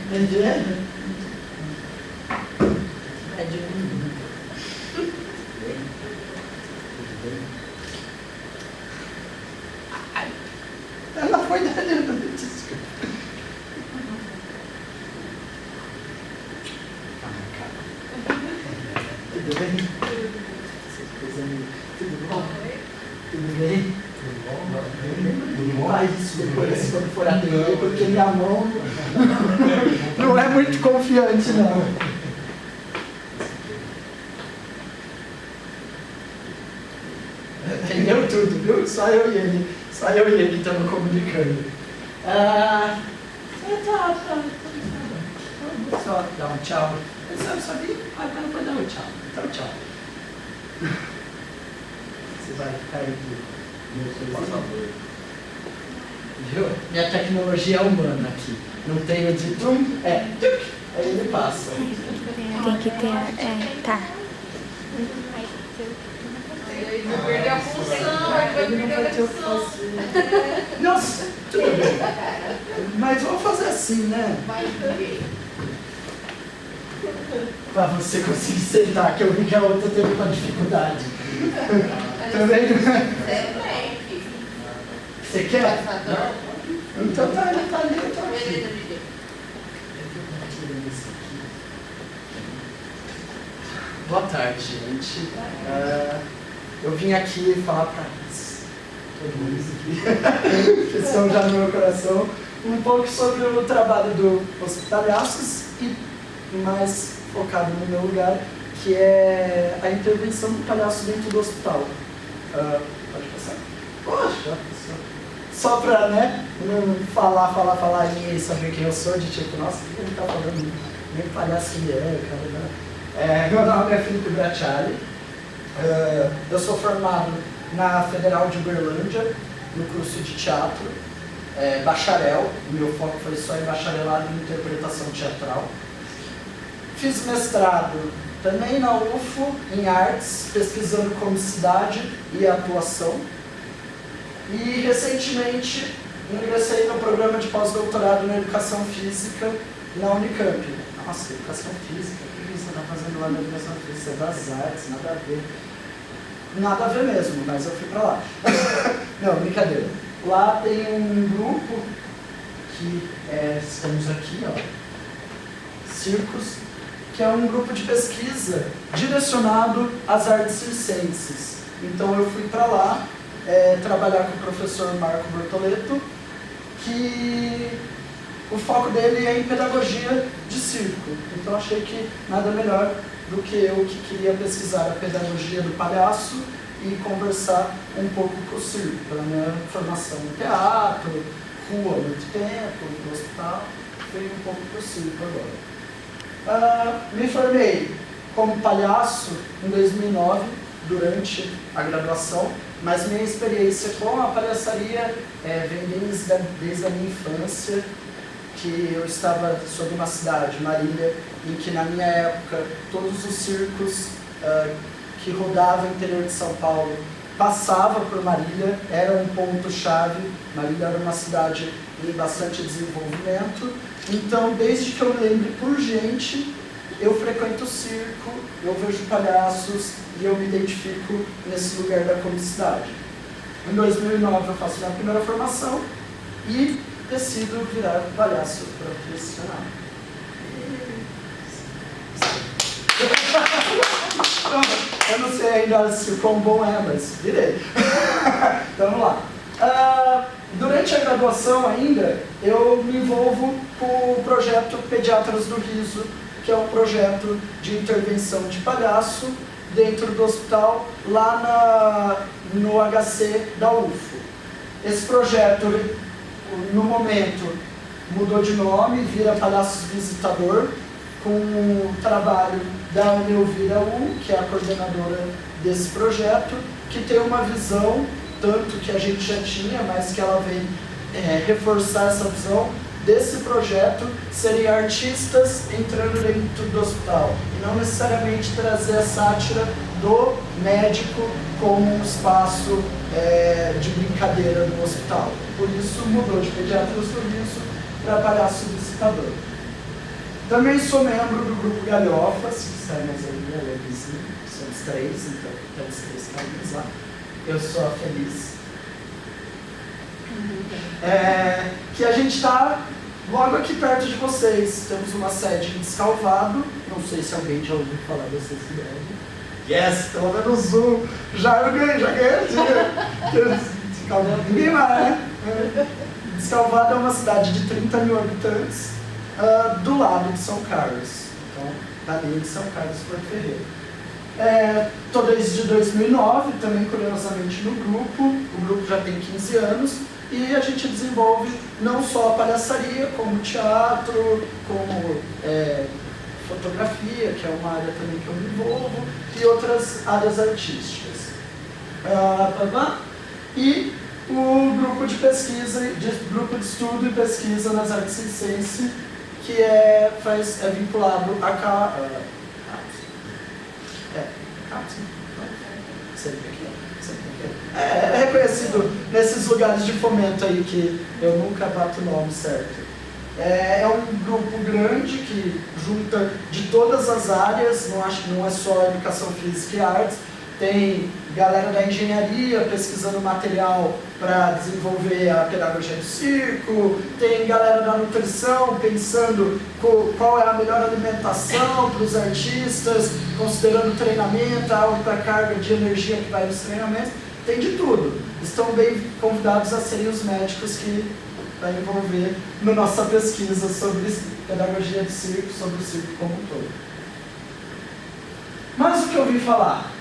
Entendeu? É de mim. Ela foi dando. Desculpa. Tudo bem? Tudo bom? Tudo bem? Tudo bom? Faz isso depois quando for atender, porque minha mão não é muito confiante, não. Entendeu tudo, viu? Só eu e ele estamos comunicando. Vou só dar um tchau. Eu só vim, mas não vou dar um tchau. Então, tchau. Você vai ficar aí viu? Minha tecnologia é humana aqui. Não tem o de tum, aí ele passa. Tem que ter, tá. Ele vai perder a função, ele vai perder a função. Nossa, tudo bem. Mas vamos fazer assim, né? Para você conseguir sentar, que eu vi que a outra teve uma dificuldade. Também não. Você quer? Não? Então tá, ele tá ali, eu tô aqui. Boa tarde, gente. Eu vim aqui falar para todo mundo aqui, que estão já no meu coração, um pouco sobre o trabalho do Hospitalhaços e mais focado no meu lugar, que é a intervenção do palhaço dentro do hospital. Pode passar? Poxa, só para, né, não falar e ninguém saber quem eu sou, de tipo, nossa, o que ele tá falando? Nem palhaço que ele é, cara. Meu nome é Felipe Bracciali. Eu sou formado na Federal de Uberlândia, no curso de teatro, bacharel. O meu foco foi só em bacharelado em interpretação teatral. Fiz mestrado também na UFO, em artes, pesquisando comicidade e atuação. E recentemente ingressei no programa de pós-doutorado na educação física na Unicamp. Nossa, educação física, o que você está fazendo lá na educação física? É das artes, nada a ver. Nada a ver mesmo, mas eu fui para lá. Não, brincadeira. Lá tem um grupo que estamos aqui, ó, Circos, que é um grupo de pesquisa direcionado às artes circenses. Então eu fui para lá trabalhar com o professor Marco Bortoleto, que o foco dele é em pedagogia de circo. Então achei que nada melhor do que eu que queria pesquisar a pedagogia do palhaço e conversar um pouco com o circo, pela minha formação em teatro, rua há muito tempo, no hospital, fui um pouco para o circo agora. Me formei como palhaço em 2009, durante a graduação, mas minha experiência com a palhaçaria vem desde a minha infância, que eu estava sob uma cidade, Marília, em que na minha época todos os circos que rodavam o interior de São Paulo passavam por Marília, era um ponto-chave. Marília era uma cidade em bastante desenvolvimento, então desde que eu me lembro por gente, eu frequento o circo, eu vejo palhaços e eu me identifico nesse lugar da comicidade. Em 2009 eu faço minha primeira formação e decido virar palhaço profissional. Eu não sei ainda se o quão bom é, mas virei. Então vamos lá. Durante a graduação ainda, eu me envolvo com o projeto Pediatras do Riso, que é um projeto de intervenção de palhaço dentro do hospital, lá no HC da UFO. Esse projeto, no momento, mudou de nome, vira Palhaços Visitador, com o trabalho da Neuvira U, que é a coordenadora desse projeto, que tem uma visão, tanto que a gente já tinha, mas que ela vem reforçar essa visão desse projeto, serem artistas entrando dentro do hospital, e não necessariamente trazer a sátira do médico como um espaço de brincadeira no hospital. Por isso mudou de Pediatras do Riso para Palhaço Visitador. Também sou membro do grupo Galhofa, se quiser mais algum, somos 3, então temos 3 caminhos lá. Eu sou a Feliz. Que a gente está logo aqui perto de vocês. Temos uma sede em Descalvado. Não sei se alguém já ouviu falar dessa cidade. Yes, estou dando zoom. Já ganhei Descalvado, ninguém mais, né? Descalvado é uma cidade de 30 mil habitantes, do lado de São Carlos. Então, dali de São Carlos, Porto Ferreira. Estou desde 2009, também curiosamente no grupo. O grupo já tem 15 anos. E a gente desenvolve não só a palhaçaria, como teatro, como fotografia, que é uma área também que eu me envolvo, e outras áreas artísticas. E o grupo de pesquisa, grupo de estudo e pesquisa nas artes circenses, que é vinculado a é reconhecido nesses lugares de fomento aí que eu nunca bato o nome certo. É um grupo grande que junta de todas as áreas, não é só educação física e artes, tem galera da engenharia pesquisando material para desenvolver a pedagogia do circo, tem galera da nutrição pensando qual é a melhor alimentação para os artistas, considerando treinamento, a alta carga de energia que vai nos treinamentos, tem de tudo. Estão bem convidados a serem os médicos que vai envolver na nossa pesquisa sobre pedagogia de circo, sobre o circo como um todo. Mas o que eu vim falar?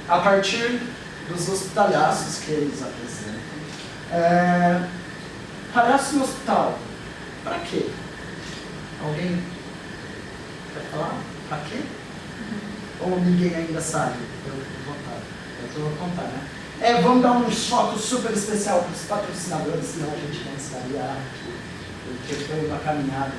A partir dos hospitalhaços que eles apresentam. Palhaço no hospital. Para quê? Alguém quer falar? Para quê? Ou ninguém ainda sabe? Eu vou contar, né? Vamos dar um choque super especial para os patrocinadores, senão a gente não estaria aqui. Porque foi uma caminhada.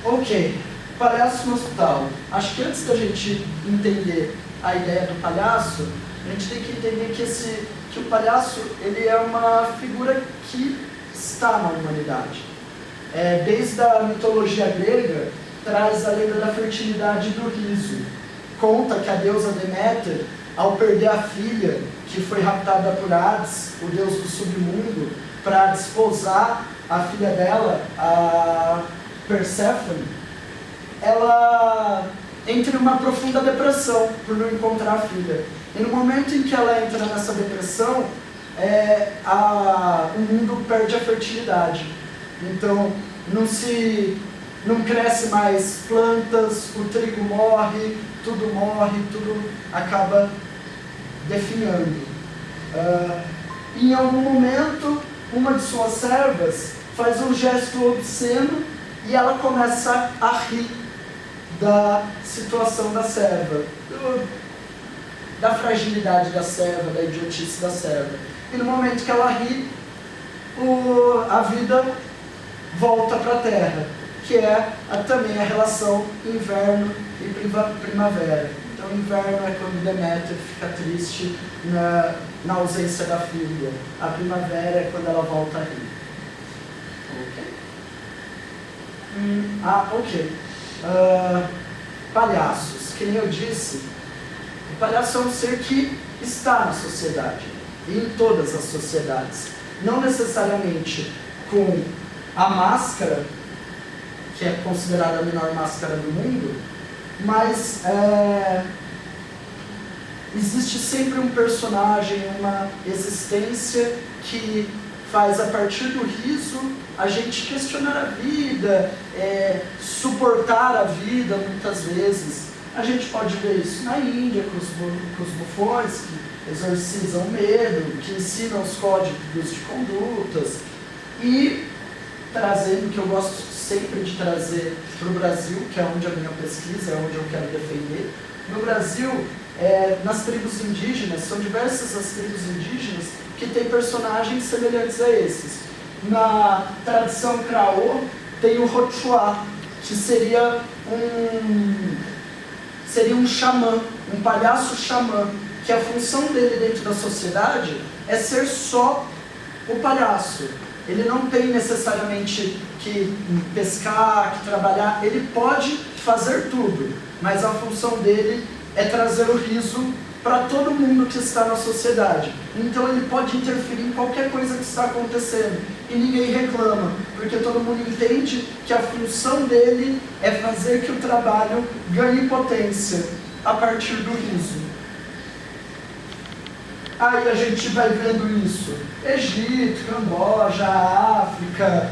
Ok. Palhaço no hospital. Acho que antes da gente entender a ideia do palhaço, a gente tem que entender que o palhaço ele é uma figura que está na humanidade. Desde a mitologia grega, traz a lenda da fertilidade e do riso. Conta que a deusa Deméter, ao perder a filha, que foi raptada por Hades, o deus do submundo, para desposar a filha dela, a Perséfone, ela entra em uma profunda depressão por não encontrar a filha. E no momento em que ela entra nessa depressão, o mundo perde a fertilidade. Então, não cresce mais plantas, o trigo morre, tudo acaba definhando. Em algum momento, uma de suas servas faz um gesto obsceno e ela começa a rir da situação da serva, da fragilidade da serva, da idiotice da serva. E no momento que ela ri, a vida volta para a terra, que é também a relação inverno e primavera. Então, inverno é quando Deméter fica triste na ausência da filha. A primavera é quando ela volta a rir. Ok. Palhaços. Como eu disse, o palhaço é um ser que está na sociedade, e em todas as sociedades. Não necessariamente com a máscara, que é considerada a menor máscara do mundo, mas existe sempre um personagem, uma existência que faz, a partir do riso, a gente questionar a vida, suportar a vida muitas vezes. A gente pode ver isso na Índia, com os bufões que exorcizam o medo, que ensinam os códigos de condutas, e trazendo, que eu gosto sempre de trazer para o Brasil, que é onde a minha pesquisa, é onde eu quero defender. No Brasil, nas tribos indígenas, são diversas as tribos indígenas que têm personagens semelhantes a esses. Na tradição Kraô, tem o Rochuá, que seria um xamã, um palhaço xamã, que a função dele dentro da sociedade é ser só o palhaço. ele não tem necessariamente que pescar, que trabalhar, ele pode fazer tudo, mas a função dele é trazer o riso para todo mundo que está na sociedade. Então ele pode interferir em qualquer coisa que está acontecendo e ninguém reclama, porque todo mundo entende que a função dele é fazer que o trabalho ganhe potência a partir do riso. Aí a gente vai vendo isso. Egito, Camboja, África,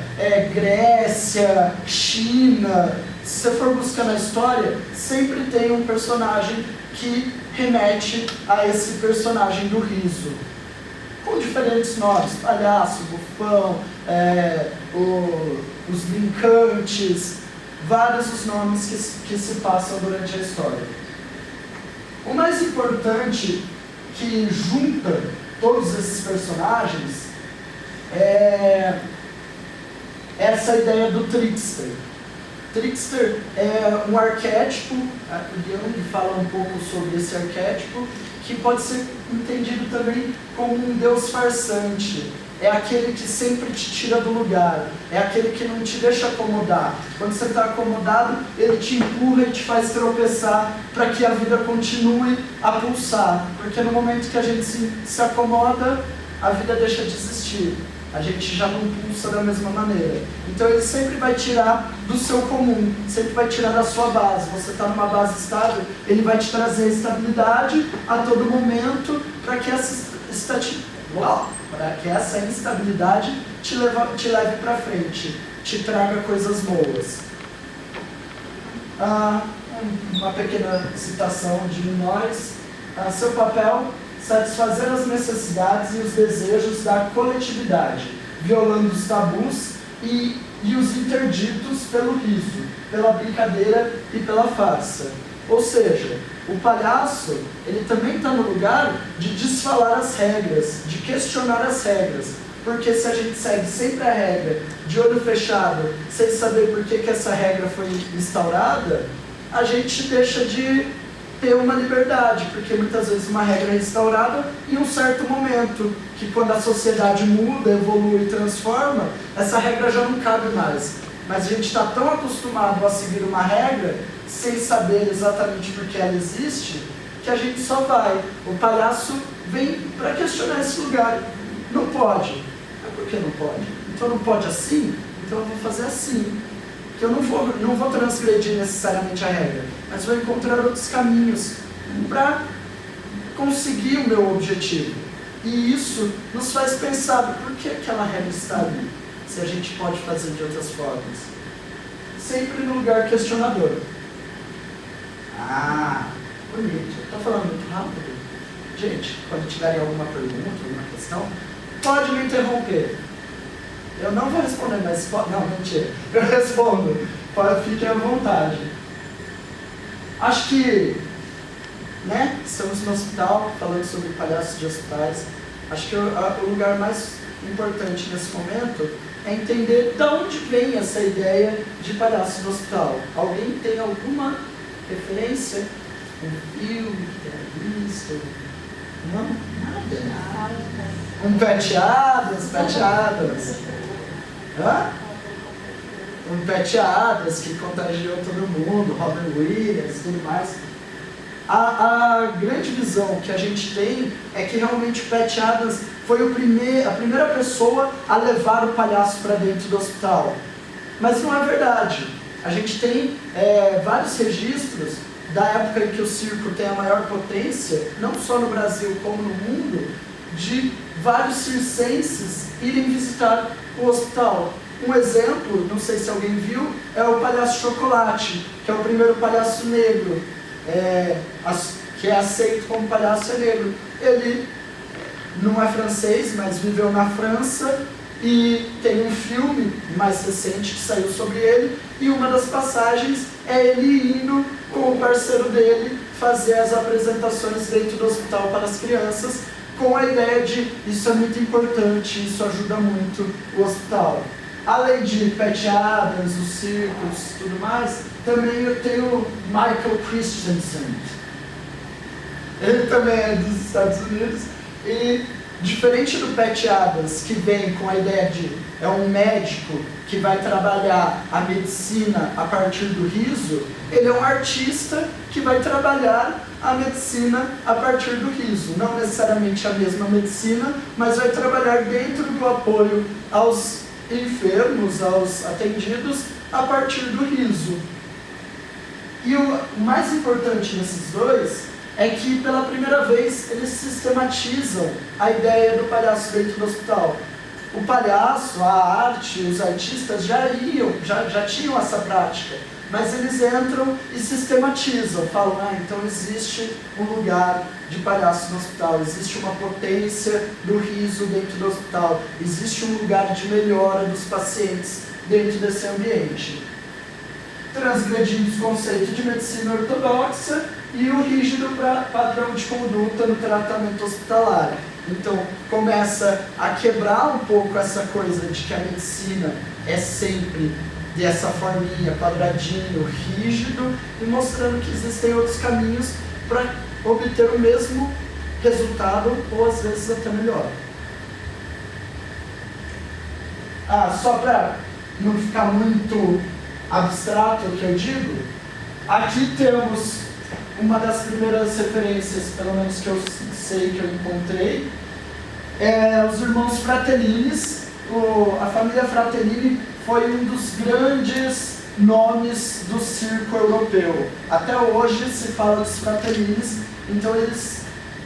Grécia, China. Se você for buscando a história, sempre tem um personagem que remete a esse personagem do riso. Com diferentes nomes, palhaço, bufão, os brincantes, vários os nomes que se passam durante a história. O mais importante que junta todos esses personagens é essa ideia do trickster. Trickster é um arquétipo, o Jung fala um pouco sobre esse arquétipo, que pode ser entendido também como um deus farsante. É aquele que sempre te tira do lugar, é aquele que não te deixa acomodar. Quando você está acomodado, ele te empurra e te faz tropeçar para que a vida continue a pulsar. Porque no momento que a gente se acomoda, a vida deixa de existir. A gente já não pulsa da mesma maneira. Então ele sempre vai tirar do seu comum, sempre vai tirar da sua base. Você está numa base estável, ele vai te trazer estabilidade a todo momento para que essa instabilidade te leve para frente, te traga coisas boas. Uma pequena citação de Minores. Seu papel: satisfazer as necessidades e os desejos da coletividade, violando os tabus e os interditos pelo riso, pela brincadeira e pela farsa. Ou seja, o palhaço, ele também está no lugar de desfalar as regras, de questionar as regras. Porque se a gente segue sempre a regra de olho fechado, sem saber por que essa regra foi instaurada, a gente deixa de ter uma liberdade, porque muitas vezes uma regra é instaurada em um certo momento, que quando a sociedade muda, evolui e transforma, essa regra já não cabe mais. Mas a gente está tão acostumado a seguir uma regra, sem saber exatamente por que ela existe, que a gente só vai. O palhaço vem para questionar esse lugar. Não pode. Mas por que não pode? Então não pode assim? Então eu vou fazer assim. Que eu não vou transgredir necessariamente a regra, mas vou encontrar outros caminhos para conseguir o meu objetivo. E isso nos faz pensar por que aquela regra está ali, se a gente pode fazer de outras formas. Sempre no lugar questionador. Bonito. Estou falando muito rápido? Gente, quando tiverem alguma pergunta, alguma questão, pode me interromper. Eu não vou responder, mas... Não, mentira. Eu respondo. Fiquem à vontade. Acho que, estamos no hospital, falando sobre palhaços de hospitais. Acho que o lugar mais importante nesse momento é entender de onde vem essa ideia de palhaço no hospital. Alguém tem alguma referência? Um filme que tenha visto? Não? Nada. Um Patch Adams. Um Patch Adams que contagiou todo mundo, Robin Williams e tudo mais. A grande visão que a gente tem é que realmente o Patch Adams foi a primeira pessoa a levar o palhaço para dentro do hospital. Mas não é verdade. A gente tem vários registros da época em que o circo tem a maior potência, não só no Brasil como no mundo, de vários circenses irem visitar o hospital. Um exemplo, não sei se alguém viu, é o Palhaço Chocolate, que é o primeiro palhaço negro, que é aceito como palhaço negro. Ele não é francês, mas viveu na França, e tem um filme mais recente que saiu sobre ele, e uma das passagens é ele indo com o parceiro dele fazer as apresentações dentro do hospital para as crianças, com a ideia de isso é muito importante, isso ajuda muito o hospital. Além de Patch Adams, os circos e tudo mais, também eu tenho Michael Christensen. Ele também é dos Estados Unidos e Diferente do Pat Adams, que vem com a ideia de é um médico que vai trabalhar a medicina a partir do riso, ele é um artista que vai trabalhar a medicina a partir do riso. Não necessariamente a mesma medicina, mas vai trabalhar dentro do apoio aos enfermos, aos atendidos, a partir do riso. E o mais importante nesses dois é que pela primeira vez eles sistematizam a ideia do palhaço dentro do hospital. O palhaço, a arte, os artistas já tinham essa prática, mas eles entram e sistematizam, falam, então existe um lugar de palhaço no hospital, existe uma potência do riso dentro do hospital, existe um lugar de melhora dos pacientes dentro desse ambiente. Transgredindo os conceitos de medicina ortodoxa e o rígido padrão de conduta no tratamento hospitalar. Então, começa a quebrar um pouco essa coisa de que a medicina é sempre dessa forminha, quadradinho, rígido, e mostrando que existem outros caminhos para obter o mesmo resultado, ou às vezes até melhor. Só para não ficar muito abstrato o que eu digo, aqui temos uma das primeiras referências, pelo menos que eu sei, que eu encontrei, os irmãos Fratellini. A família Fratellini foi um dos grandes nomes do circo europeu. Até hoje se fala dos Fratellini, então eles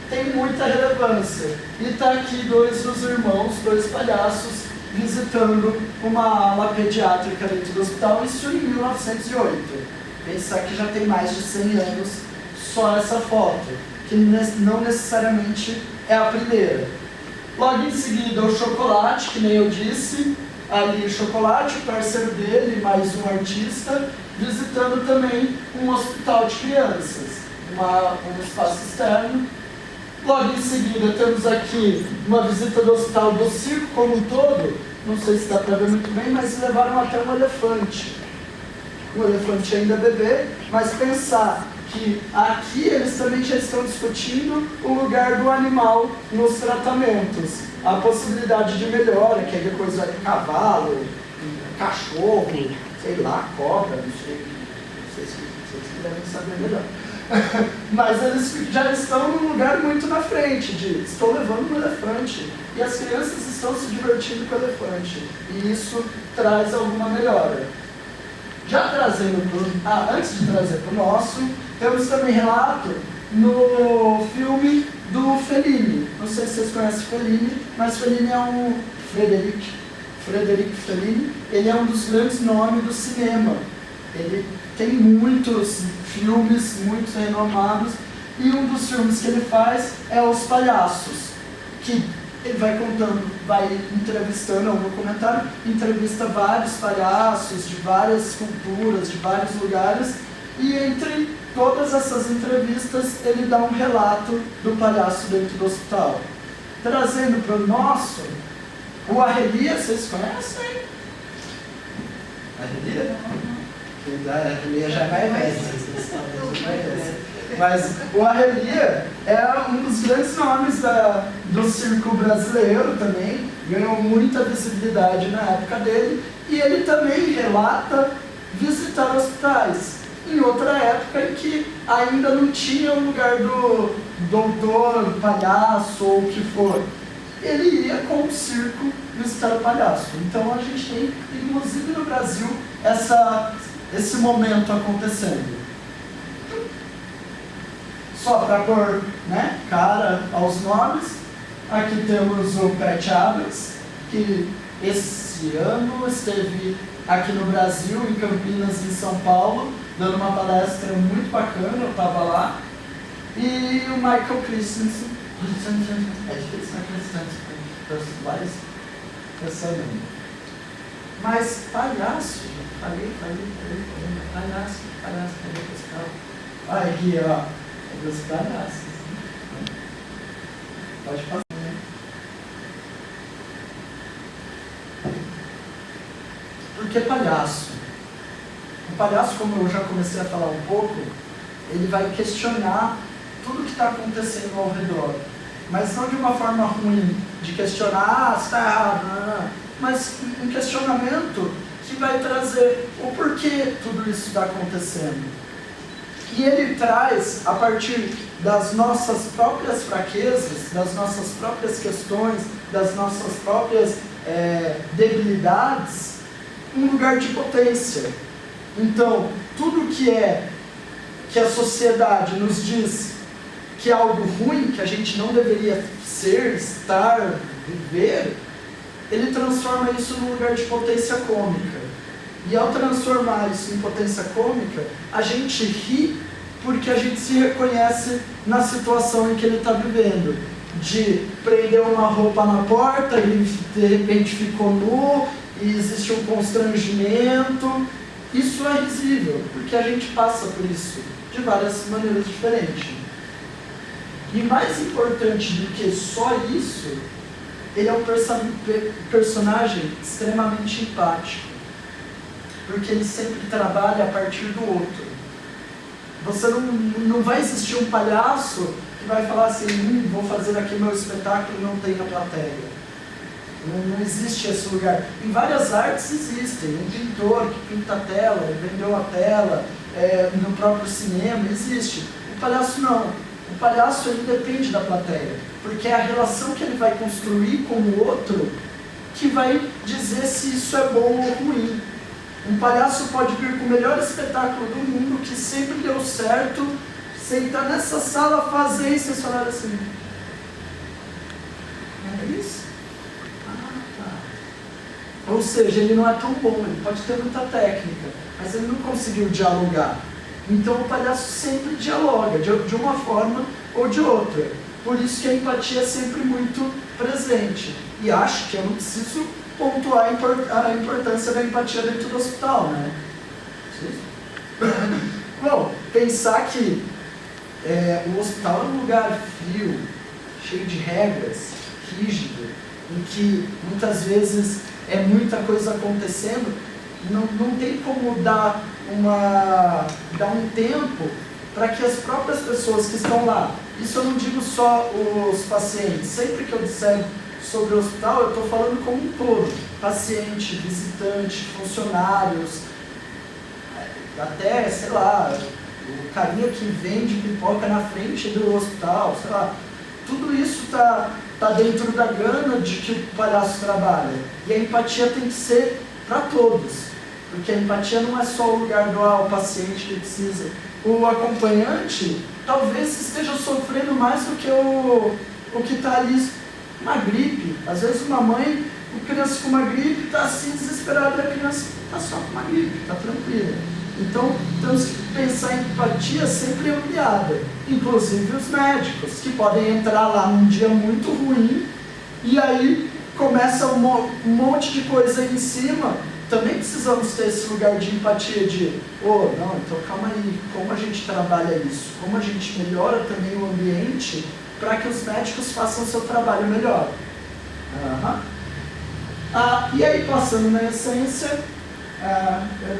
têm muita relevância. E está aqui dois dos irmãos, dois palhaços, visitando uma ala pediátrica dentro do hospital, isso em 1908. Pensar que já tem mais de 100 anos só essa foto, que não necessariamente é a primeira. Logo em seguida o Chocolate, que nem eu disse, ali o Chocolate, o parceiro dele, mais um artista, visitando também um hospital de crianças, um espaço externo. Logo em seguida temos aqui uma visita do hospital do circo como um todo, não sei se dá para ver muito bem, mas levaram até um elefante. Um elefante ainda bebê, mas pensar que aqui eles também já estão discutindo o lugar do animal nos tratamentos. A possibilidade de melhora, que aí depois vai cavalo, cachorro, sei lá, cobra, não sei se vocês devem saber melhor. Mas eles já estão num lugar muito na frente, de estou levando um elefante e as crianças estão se divertindo com o elefante. E isso traz alguma melhora. Já trazendo antes de trazer para o nosso, temos também relato no filme do Fellini. Não sei se vocês conhecem Fellini, mas Fellini é um Frederico Fellini, ele é um dos grandes nomes do cinema. Ele tem muitos filmes muito renomados, e um dos filmes que ele faz é Os Palhaços, que ele vai contando, vai entrevistando, é um documentário, entrevista vários palhaços de várias culturas, de vários lugares, e entre todas essas entrevistas ele dá um relato do palhaço dentro do hospital. Trazendo para o nosso, o Arrelia, vocês conhecem? Arrelia? A Arrelia já é mais velha, vocês talvez não conhecem. Mas o Arrelia é um dos grandes nomes do circo brasileiro também, ganhou muita visibilidade na época dele, e ele também relata visitar hospitais, em outra época em que ainda não tinha o lugar do doutor, palhaço ou o que for. Ele ia com o circo visitar o palhaço. Então a gente tem, inclusive no Brasil, esse momento acontecendo. Só para pôr cara aos nomes, aqui temos o Pat Adams, que esse ano esteve aqui no Brasil, em Campinas, em São Paulo, dando uma palestra muito bacana, eu estava lá. E o Michael Christensen, é difícil, né, Christensen, várias pessoas. Mas palhaço, falei, palhaço, cadê o pessoal? Olha aqui, ó. Dos palhaços. Pode passar, né? Por que palhaço? O palhaço, como eu já comecei a falar um pouco, ele vai questionar tudo que está acontecendo ao redor. mas não de uma forma ruim, de questionar, se está errado, não, mas um questionamento que vai trazer o porquê tudo isso está acontecendo. E ele traz, a partir das nossas próprias fraquezas, das nossas próprias questões, das nossas próprias debilidades, um lugar de potência. Então, tudo que a sociedade nos diz que é algo ruim, que a gente não deveria ser, estar, viver, ele transforma isso num lugar de potência cômica. E ao transformar isso em potência cômica, a gente ri porque a gente se reconhece na situação em que ele está vivendo. De prender uma roupa na porta e de repente ficou nu, e existe um constrangimento. Isso é risível, porque a gente passa por isso de várias maneiras diferentes. E mais importante do que só isso, ele é um personagem extremamente empático, porque ele sempre trabalha a partir do outro. Você não vai existir um palhaço que vai falar assim, vou fazer aqui meu espetáculo e não tem a plateia. Não existe esse lugar. Em várias artes existem. Um pintor que pinta a tela, ele vendeu a tela, no próprio cinema, existe. O palhaço não. O palhaço ele depende da plateia, porque é a relação que ele vai construir com o outro que vai dizer se isso é bom ou ruim. Um palhaço pode vir com o melhor espetáculo do mundo, que sempre deu certo, sentar nessa sala, fazer isso e falar assim. É isso? Ou seja, ele não é tão bom, ele pode ter muita técnica, mas ele não conseguiu dialogar. Então o palhaço sempre dialoga, de uma forma ou de outra. Por isso que a empatia é sempre muito presente. E acho que eu não preciso pontuar a importância da empatia dentro do hospital, né? Bom, pensar que o hospital é um lugar frio, cheio de regras, rígido, em que muitas vezes é muita coisa acontecendo, não tem como dar um tempo para que as próprias pessoas que estão lá, isso eu não digo só os pacientes, sempre que eu disser sobre o hospital, eu estou falando como um todo, paciente, visitante, funcionários, até, sei lá, o carinha que vende pipoca na frente do hospital, sei lá, tudo isso está dentro da gana de que o palhaço trabalha. E a empatia tem que ser para todos. Porque a empatia não é só o lugar do o paciente que precisa. O acompanhante talvez esteja sofrendo mais do que o que está ali, uma gripe. Às vezes uma mãe, a criança com uma gripe está assim desesperada e a criança está só com uma gripe, está tranquila. Então, temos que pensar em empatia sempre ampliada, inclusive os médicos, que podem entrar lá num dia muito ruim, e aí começa um monte de coisa aí em cima. Também precisamos ter esse lugar de empatia, de, não, então calma aí, como a gente trabalha isso? Como a gente melhora também o ambiente para que os médicos façam o seu trabalho melhor? E aí, passando na essência,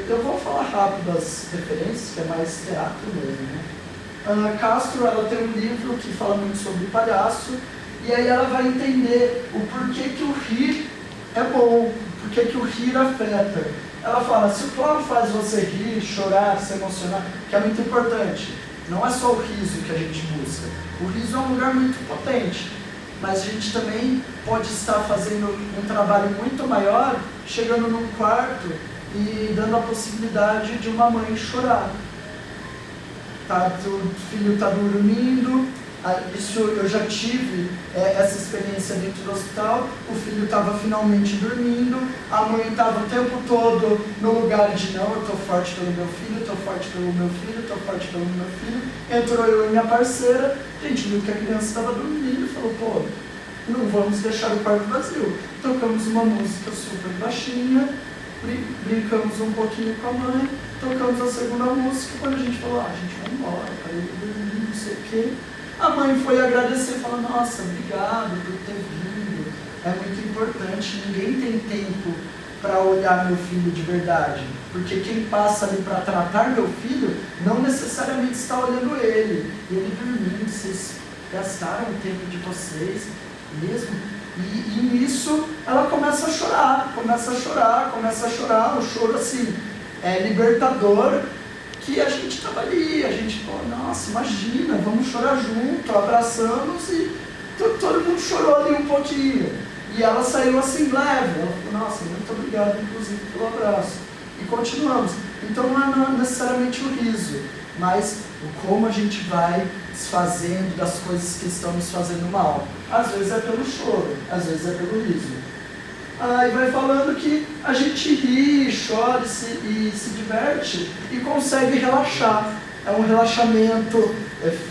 eu vou falar rápido das referências, que é mais teatro mesmo, né? Castro, ela tem um livro que fala muito sobre palhaço, e aí ela vai entender o porquê que o rir é bom, porquê que o rir afeta. Ela fala, se o plano faz você rir, chorar, se emocionar, que é muito importante, não é só o riso que a gente busca. O riso é um lugar muito potente, mas a gente também pode estar fazendo um trabalho muito maior, chegando num quarto e dando a possibilidade de uma mãe chorar. O filho está dormindo, isso eu já tive essa experiência dentro do hospital, o filho estava finalmente dormindo, a mãe estava o tempo todo no lugar de não, eu estou forte pelo meu filho, estou forte pelo meu filho, estou forte pelo meu filho. Entrou eu e minha parceira, a gente viu que a criança estava dormindo e falou, não vamos deixar o quarto vazio. Tocamos uma música super baixinha, brincamos um pouquinho com a mãe, tocamos a segunda música, quando a gente falou, a gente vai embora, para ele dormir, não sei o quê. A mãe foi agradecer, falou, nossa, obrigado por ter vindo, é muito importante, ninguém tem tempo para olhar meu filho de verdade, porque quem passa ali para tratar meu filho, não necessariamente está olhando ele dormindo, vocês gastaram o tempo de vocês mesmo. E nisso ela começa a chorar, o choro assim, libertador, que a gente estava ali, a gente falou, nossa, imagina, vamos chorar junto, abraçamos e todo mundo chorou ali um pouquinho. E ela saiu assim leve, ela falou, nossa, muito obrigado inclusive pelo abraço. E continuamos. Então não é necessariamente o riso, mas o como a gente vai desfazendo das coisas que estão nos fazendo mal. Às vezes é pelo choro, às vezes é pelo riso. Aí vai falando que a gente ri, chora e se diverte e consegue relaxar. É um relaxamento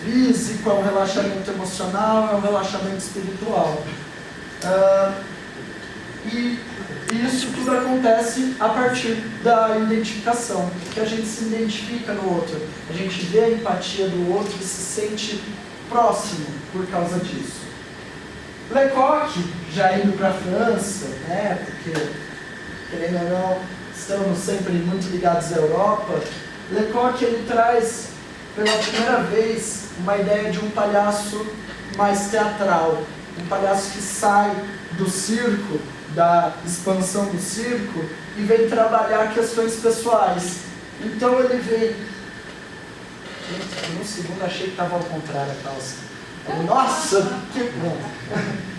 físico, é um relaxamento emocional, é um relaxamento espiritual. E isso tudo acontece a partir da identificação, que a gente se identifica no outro, a gente vê a empatia do outro e se sente próximo por causa disso. Lecoq, já indo para a França, né, porque, querendo ou não, estamos sempre muito ligados à Europa, Lecoq ele traz pela primeira vez uma ideia de um palhaço mais teatral, um palhaço que sai do circo, da expansão do circo, e vem trabalhar questões pessoais. Então ele vem... Gente, por um segundo achei que estava ao contrário a calça. Nossa, que bom!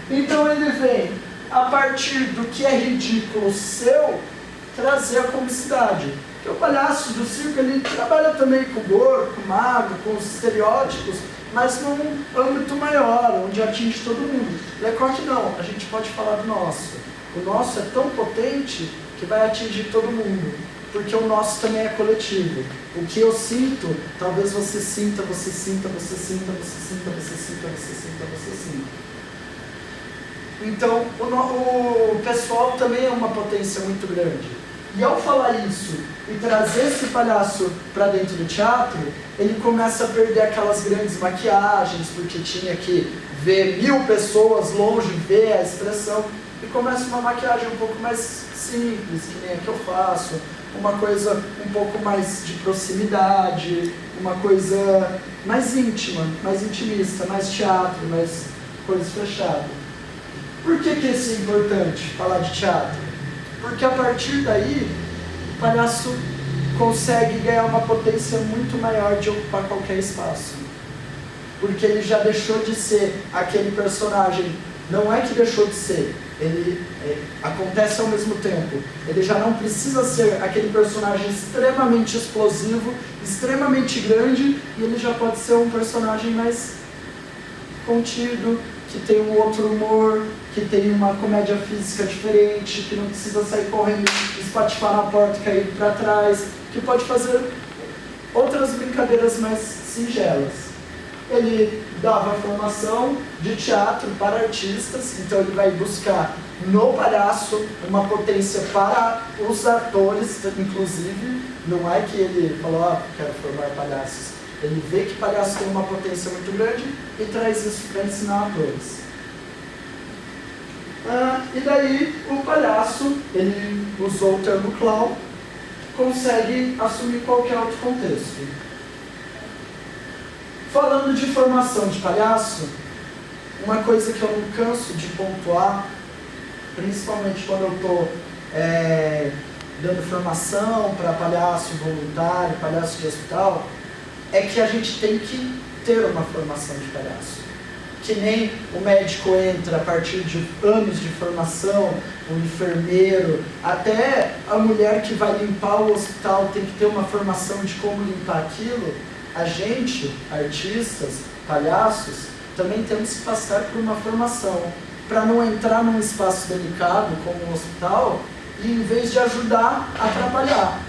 Então ele vem, a partir do que é ridículo seu, trazer a comicidade. Porque o palhaço do circo, ele trabalha também com o gordo, com o magro, com os estereótipos, mas num âmbito maior, onde atinge todo mundo. Lecoq não, a gente pode falar do nosso. O nosso é tão potente que vai atingir todo mundo, porque o nosso também é coletivo. O que eu sinto, talvez você sinta, você sinta, você sinta, você sinta, você sinta, você sinta, você sinta. Então, o pessoal também é uma potência muito grande. E ao falar isso e trazer esse palhaço para dentro do teatro, ele começa a perder aquelas grandes maquiagens, porque tinha que ver 1000 pessoas longe, ver a expressão, e começa uma maquiagem um pouco mais simples, que nem a que eu faço, uma coisa um pouco mais de proximidade, uma coisa mais íntima, mais intimista, mais teatro, mais coisa fechada. Por que isso é importante, falar de teatro? Porque a partir daí, o palhaço consegue ganhar uma potência muito maior de ocupar qualquer espaço. Porque ele já deixou de ser aquele personagem, não é que deixou de ser, ele acontece ao mesmo tempo. Ele já não precisa ser aquele personagem extremamente explosivo, extremamente grande, e ele já pode ser um personagem mais contido, que tem um outro humor, que tem uma comédia física diferente, que não precisa sair correndo, espatifar na porta e cair para trás, que pode fazer outras brincadeiras mais singelas. Ele dava formação de teatro para artistas, então ele vai buscar no palhaço uma potência para os atores, inclusive. Não é que ele falou, quero formar palhaços. Ele vê que palhaço tem uma potência muito grande e traz isso para ensinar atores. E daí o palhaço, ele usou o termo clown, consegue assumir qualquer outro contexto. Falando de formação de palhaço, uma coisa que eu não canso de pontuar, principalmente quando eu estou dando formação para palhaço voluntário, palhaço de hospital, é que a gente tem que ter uma formação de palhaço. Que nem o médico entra a partir de anos de formação, o enfermeiro, até a mulher que vai limpar o hospital tem que ter uma formação de como limpar aquilo. A gente, artistas, palhaços, também temos que passar por uma formação para não entrar num espaço delicado como um hospital e, em vez de ajudar, atrapalhar.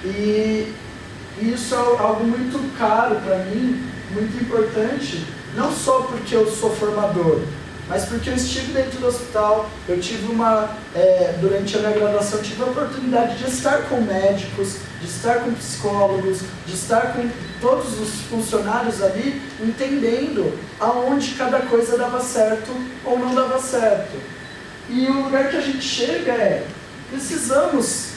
E isso é algo muito caro para mim, muito importante, não só porque eu sou formador, mas porque eu estive dentro do hospital, eu tive durante a minha graduação, eu tive a oportunidade de estar com médicos, de estar com psicólogos, de estar com todos os funcionários ali, entendendo aonde cada coisa dava certo ou não dava certo. E o lugar que a gente chega precisamos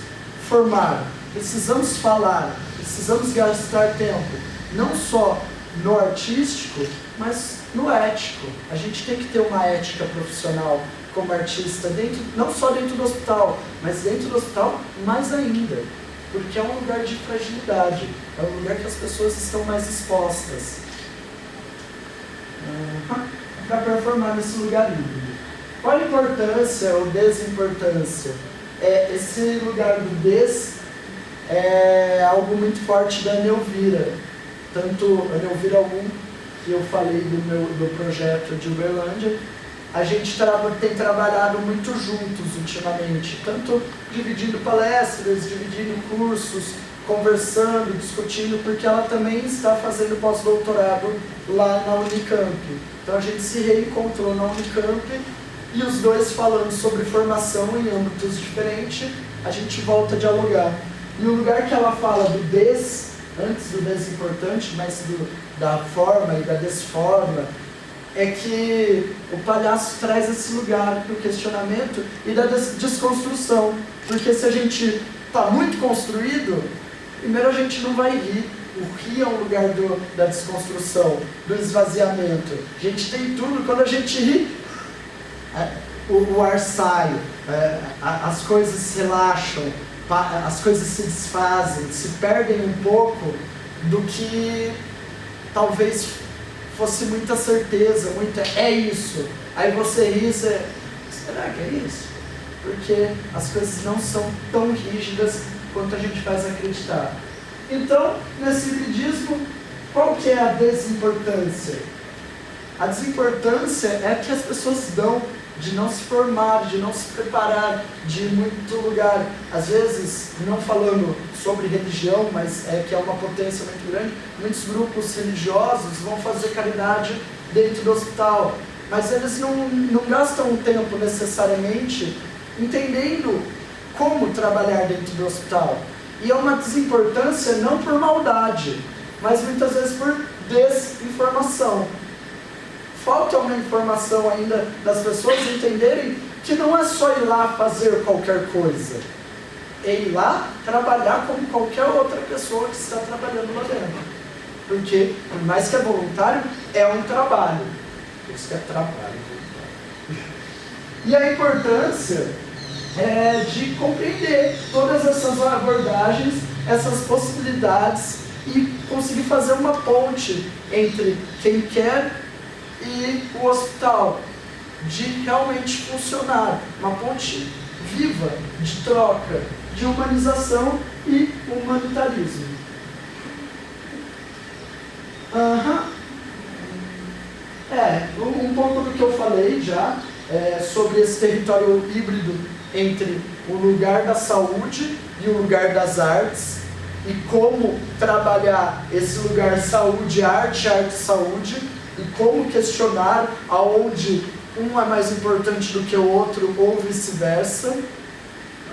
formar, precisamos falar, precisamos gastar tempo, não só no artístico, mas no ético. A gente tem que ter uma ética profissional como artista, não só dentro do hospital, mas dentro do hospital mais ainda, porque é um lugar de fragilidade, é um lugar que as pessoas estão mais expostas para performar nesse lugar híbrido. Qual a importância ou desimportância? Esse lugar do des é algo muito forte da Neuvira, tanto a Neuvira 1, que eu falei do projeto de Uberlândia, a gente tem trabalhado muito juntos ultimamente, tanto dividindo palestras, dividindo cursos, conversando, discutindo, porque ela também está fazendo pós-doutorado lá na Unicamp. Então a gente se reencontrou na Unicamp e os dois falando sobre formação em âmbitos diferentes, a gente volta a dialogar. E o lugar que ela fala do des, antes do desimportante, mas da forma e da desforma, é que o palhaço traz esse lugar do questionamento e da desconstrução. Porque se a gente está muito construído, primeiro a gente não vai rir. O rir é um lugar da desconstrução, do esvaziamento. A gente tem tudo, quando a gente ri, o ar sai, as coisas se relaxam, as coisas se desfazem, se perdem um pouco do que talvez fosse muita certeza, é isso. Aí você ri, será que é isso? Porque as coisas não são tão rígidas quanto a gente faz acreditar. Então, nesse hibridismo, qual que é a desimportância? A desimportância é que as pessoas dão de não se formar, de não se preparar, de ir muito lugar. Às vezes, não falando sobre religião, mas que é uma potência muito grande, muitos grupos religiosos vão fazer caridade dentro do hospital, mas eles não gastam o tempo necessariamente entendendo como trabalhar dentro do hospital. E é uma desimportância não por maldade, mas muitas vezes por desinformação. Falta uma informação ainda das pessoas entenderem que não é só ir lá fazer qualquer coisa. É ir lá trabalhar como qualquer outra pessoa que está trabalhando lá dentro. Porque, por mais que é voluntário, é um trabalho. Por isso que é trabalho voluntário. E a importância de compreender todas essas abordagens, essas possibilidades e conseguir fazer uma ponte entre quem quer e o hospital, de realmente funcionar, uma ponte viva, de troca, de humanização e humanitarismo. Um pouco do que eu falei já, sobre esse território híbrido entre o lugar da saúde e o lugar das artes, e como trabalhar esse lugar saúde-arte, arte-saúde, e como questionar aonde um é mais importante do que o outro, ou vice-versa,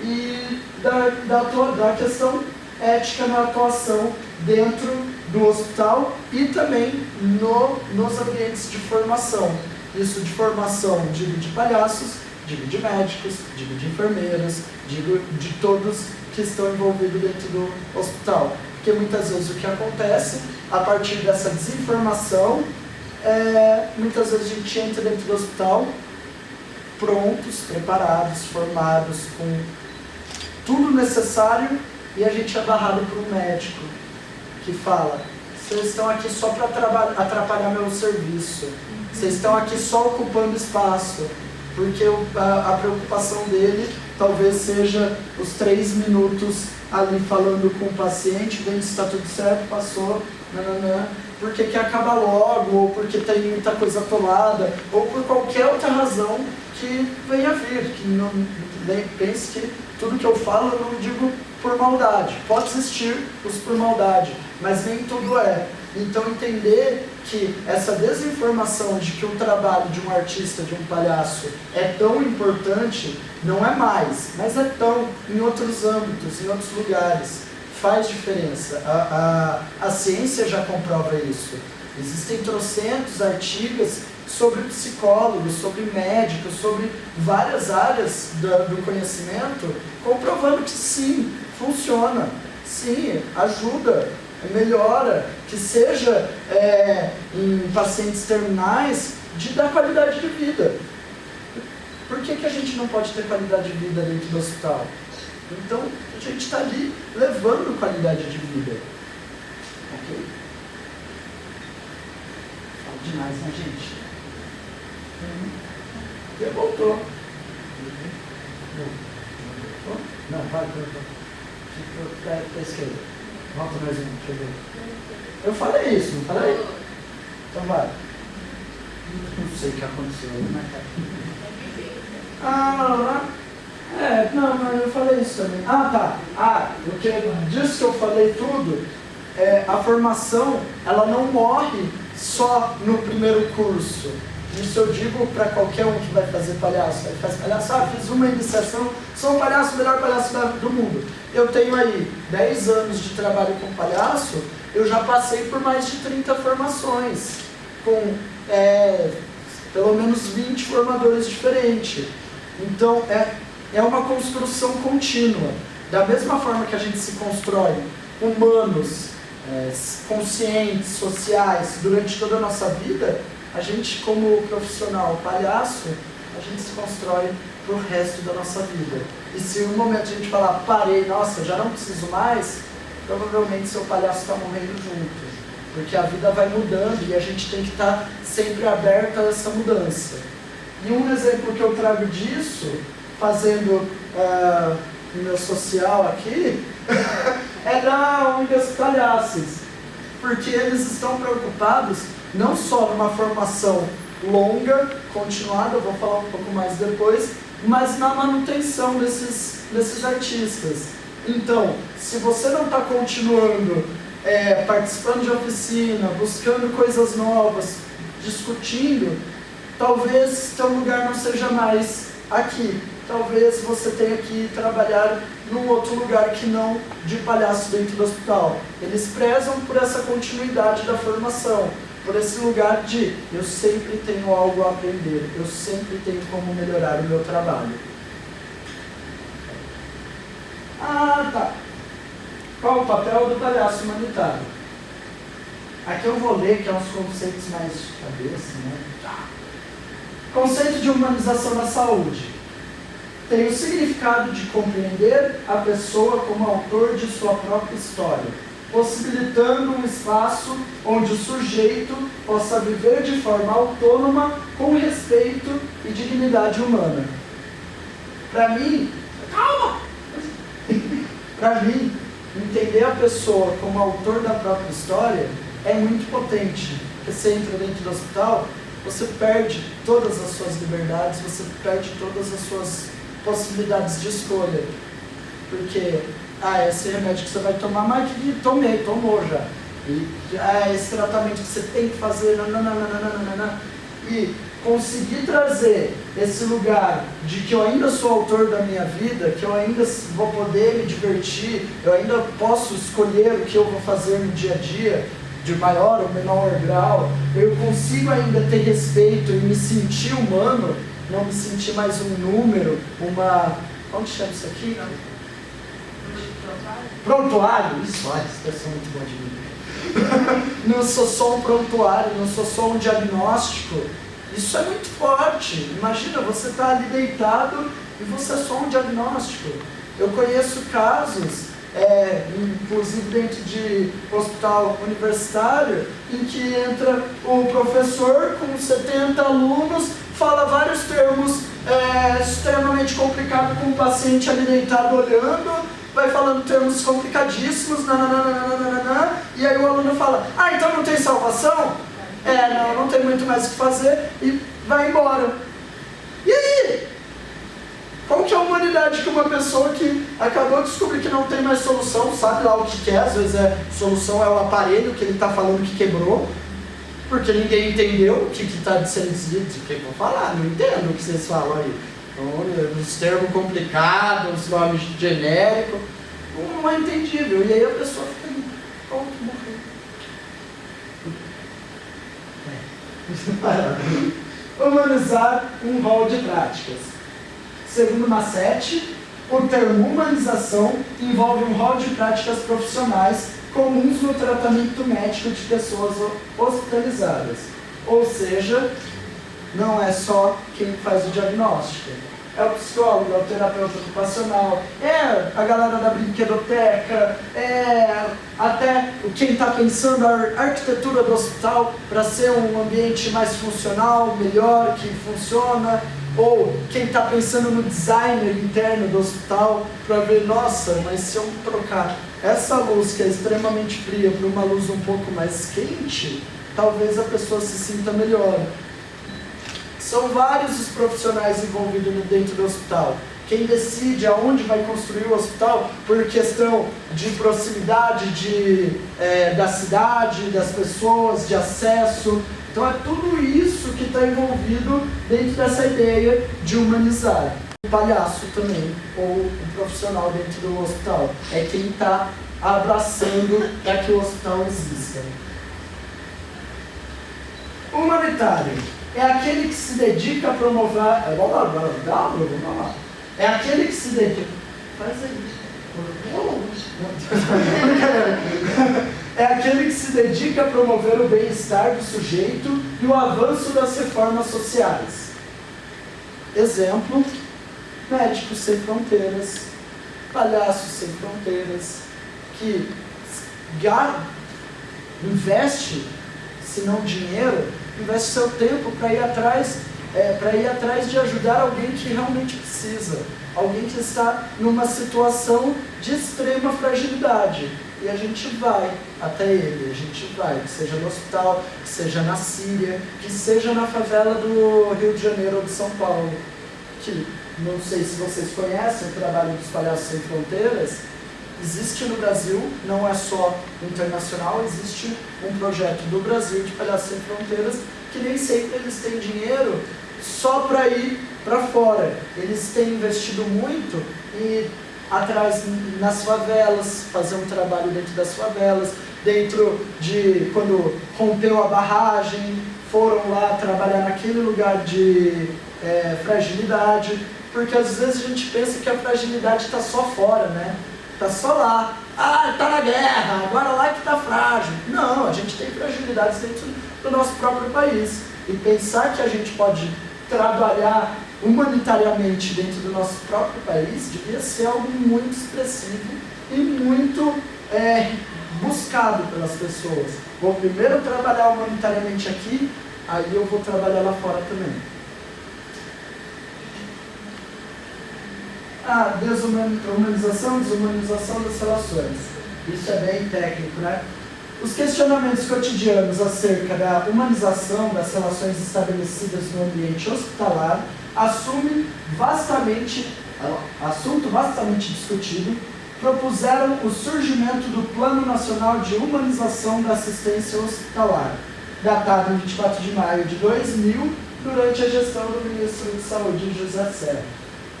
e da questão ética na atuação dentro do hospital e também nos ambientes de formação. Isso de formação, digo de palhaços, digo de médicos, digo de enfermeiras, digo de todos que estão envolvidos dentro do hospital. Porque muitas vezes o que acontece, a partir dessa desinformação, muitas vezes a gente entra dentro do hospital prontos, preparados, formados, com tudo necessário, e a gente é barrado por um médico que fala: vocês estão aqui só para atrapalhar meu serviço, vocês estão aqui só ocupando espaço, porque a preocupação dele talvez seja os 3 minutos ali falando com o paciente, vendo se está tudo certo, passou, porque quer acabar logo, ou porque tem muita coisa atolada, ou por qualquer outra razão que venha a vir, que não pense que tudo que eu falo eu não digo por maldade. Pode existir os por maldade, mas nem tudo é. Então entender que essa desinformação de que o trabalho de um artista, de um palhaço, é tão importante, não é mais, mas é tão em outros âmbitos, em outros lugares. Faz diferença. A ciência já comprova isso. Existem trocentos artigos sobre psicólogos, sobre médicos, sobre várias áreas do conhecimento, comprovando que sim, funciona, sim, ajuda. melhora, que seja em pacientes terminais, de dar qualidade de vida. Por que a gente não pode ter qualidade de vida dentro do hospital? Então, a gente está ali levando qualidade de vida. Ok? Fala demais, né, gente? E voltou. Não, vai. Ficou para a esquerda. Volta mais um, deixa eu ver. Eu falei isso, não falei? Então vai. Não sei o que aconteceu, né, cara? Não, mas eu falei isso também. Tá. Porque disso que eu falei tudo, a formação, ela não morre só no primeiro curso. Isso eu digo para qualquer um que vai fazer palhaço. Vai fazer palhaço, fiz uma iniciação, sou o palhaço, o melhor palhaço do mundo. Eu tenho aí 10 anos de trabalho com palhaço, eu já passei por mais de 30 formações, com pelo menos 20 formadores diferentes. Então, é uma construção contínua. Da mesma forma que a gente se constrói humanos, conscientes, sociais, durante toda a nossa vida, a gente, como profissional palhaço, a gente se constrói para o resto da nossa vida. E se um momento a gente falar, parei, nossa, já não preciso mais, provavelmente seu palhaço está morrendo junto. Porque a vida vai mudando e a gente tem que estar sempre aberto a essa mudança. E um exemplo que eu trago disso, fazendo o meu social aqui, é da ONG dos Palhaços. Porque eles estão preocupados não só numa formação longa, continuada, eu vou falar um pouco mais depois, mas na manutenção desses artistas. Então, se você não está continuando participando de oficina, buscando coisas novas, discutindo, talvez seu lugar não seja mais aqui. Talvez você tenha que trabalhar num outro lugar que não de palhaço dentro do hospital. Eles prezam por essa continuidade da formação, por esse lugar de eu sempre tenho algo a aprender, eu sempre tenho como melhorar o meu trabalho. Tá. Qual o papel do palhaço humanitário? Aqui eu vou ler, que é uns conceitos mais de cabeça, né? Conceito de humanização da saúde. Tem o significado de compreender a pessoa como autor de sua própria história, possibilitando um espaço onde o sujeito possa viver de forma autônoma, com respeito e dignidade humana. Para mim, entender a pessoa como autor da própria história é muito potente. Porque você entra dentro do hospital, você perde todas as suas liberdades, você perde todas as suas possibilidades de escolha. Porque, esse remédio que você vai tomar, mas tomou já. E, esse tratamento que você tem que fazer, nananana. E conseguir trazer esse lugar de que eu ainda sou autor da minha vida, que eu ainda vou poder me divertir, eu ainda posso escolher o que eu vou fazer no dia a dia, de maior ou menor grau, eu consigo ainda ter respeito e me sentir humano, não me sentir mais um número, como chama isso aqui? Prontuário? Isso, olha, essa pessoa é muito boa de mim. Não sou só um prontuário, não sou só um diagnóstico. Isso é muito forte. Imagina, você está ali deitado e você é só um diagnóstico. Eu conheço casos, inclusive dentro de hospital universitário, em que entra o professor com 70 alunos, fala vários termos extremamente complicados com o paciente ali deitado olhando, vai falando termos complicadíssimos, e aí o aluno fala, então não tem salvação? Não tem muito mais o que fazer, e vai embora. E aí? Qual que é a humanidade que uma pessoa que acabou de descobrir que não tem mais solução, sabe lá o que quer, às vezes solução é o aparelho que ele está falando que quebrou, porque ninguém entendeu o que está sendo dito, o que eu vou falar, não entendo o que vocês falam aí. Os termos complicados, os nomes genéricos, não é entendível, e aí a pessoa fica ali, pronto, morreu. Humanizar um rol de práticas. Segundo Massetti, o termo humanização envolve um rol de práticas profissionais comuns no tratamento médico de pessoas hospitalizadas. Ou seja, não é só quem faz o diagnóstico. É o psicólogo, é o terapeuta ocupacional, é a galera da brinquedoteca, é até quem está pensando a arquitetura do hospital para ser um ambiente mais funcional, melhor, que funciona, ou quem está pensando no designer interno do hospital para ver, nossa, mas se eu trocar essa luz que é extremamente fria por uma luz um pouco mais quente, talvez a pessoa se sinta melhor. São vários os profissionais envolvidos dentro do hospital. Quem decide aonde vai construir o hospital por questão de proximidade da cidade, das pessoas, de acesso. Então é tudo isso que está envolvido dentro dessa ideia de humanizar. O palhaço também, ou o profissional dentro do hospital, é quem está abraçando para que o hospital exista. Humanitário é aquele que se dedica a promover... É aquele que se dedica... Faz aí. É aquele que se dedica a promover o bem-estar do sujeito e o avanço das reformas sociais. Exemplo, Médicos Sem Fronteiras, Palhaços Sem Fronteiras, que investe, se não dinheiro, investe seu tempo para ir atrás de ajudar alguém que realmente precisa, alguém que está numa situação de extrema fragilidade. E a gente vai até ele, a gente vai, que seja no hospital, que seja na Síria, que seja na favela do Rio de Janeiro ou de São Paulo. Que, não sei se vocês conhecem o trabalho dos Palhaços Sem Fronteiras, existe no Brasil, não é só internacional, existe um projeto do Brasil de Palhaços Sem Fronteiras, que nem sempre eles têm dinheiro só para ir para fora. Eles têm investido muito e atrás nas favelas, fazer um trabalho dentro das favelas, dentro de quando rompeu a barragem, foram lá trabalhar naquele lugar de fragilidade, porque às vezes a gente pensa que a fragilidade está só fora, né? Está só lá. Ah, está na guerra, agora lá que está frágil. Não, a gente tem fragilidades dentro do nosso próprio país. E pensar que a gente pode trabalhar humanitariamente dentro do nosso próprio país devia ser algo muito expressivo e muito buscado pelas pessoas. Vou primeiro trabalhar humanitariamente aqui, aí eu vou trabalhar lá fora também. Humanização e desumanização das relações. Isso é bem técnico, né? Os questionamentos cotidianos acerca da humanização das relações estabelecidas no ambiente hospitalar assumo assunto vastamente discutido, propuseram o surgimento do Plano Nacional de Humanização da Assistência Hospitalar, datado em 24 de maio de 2000, durante a gestão do ministro de Saúde, José Serra.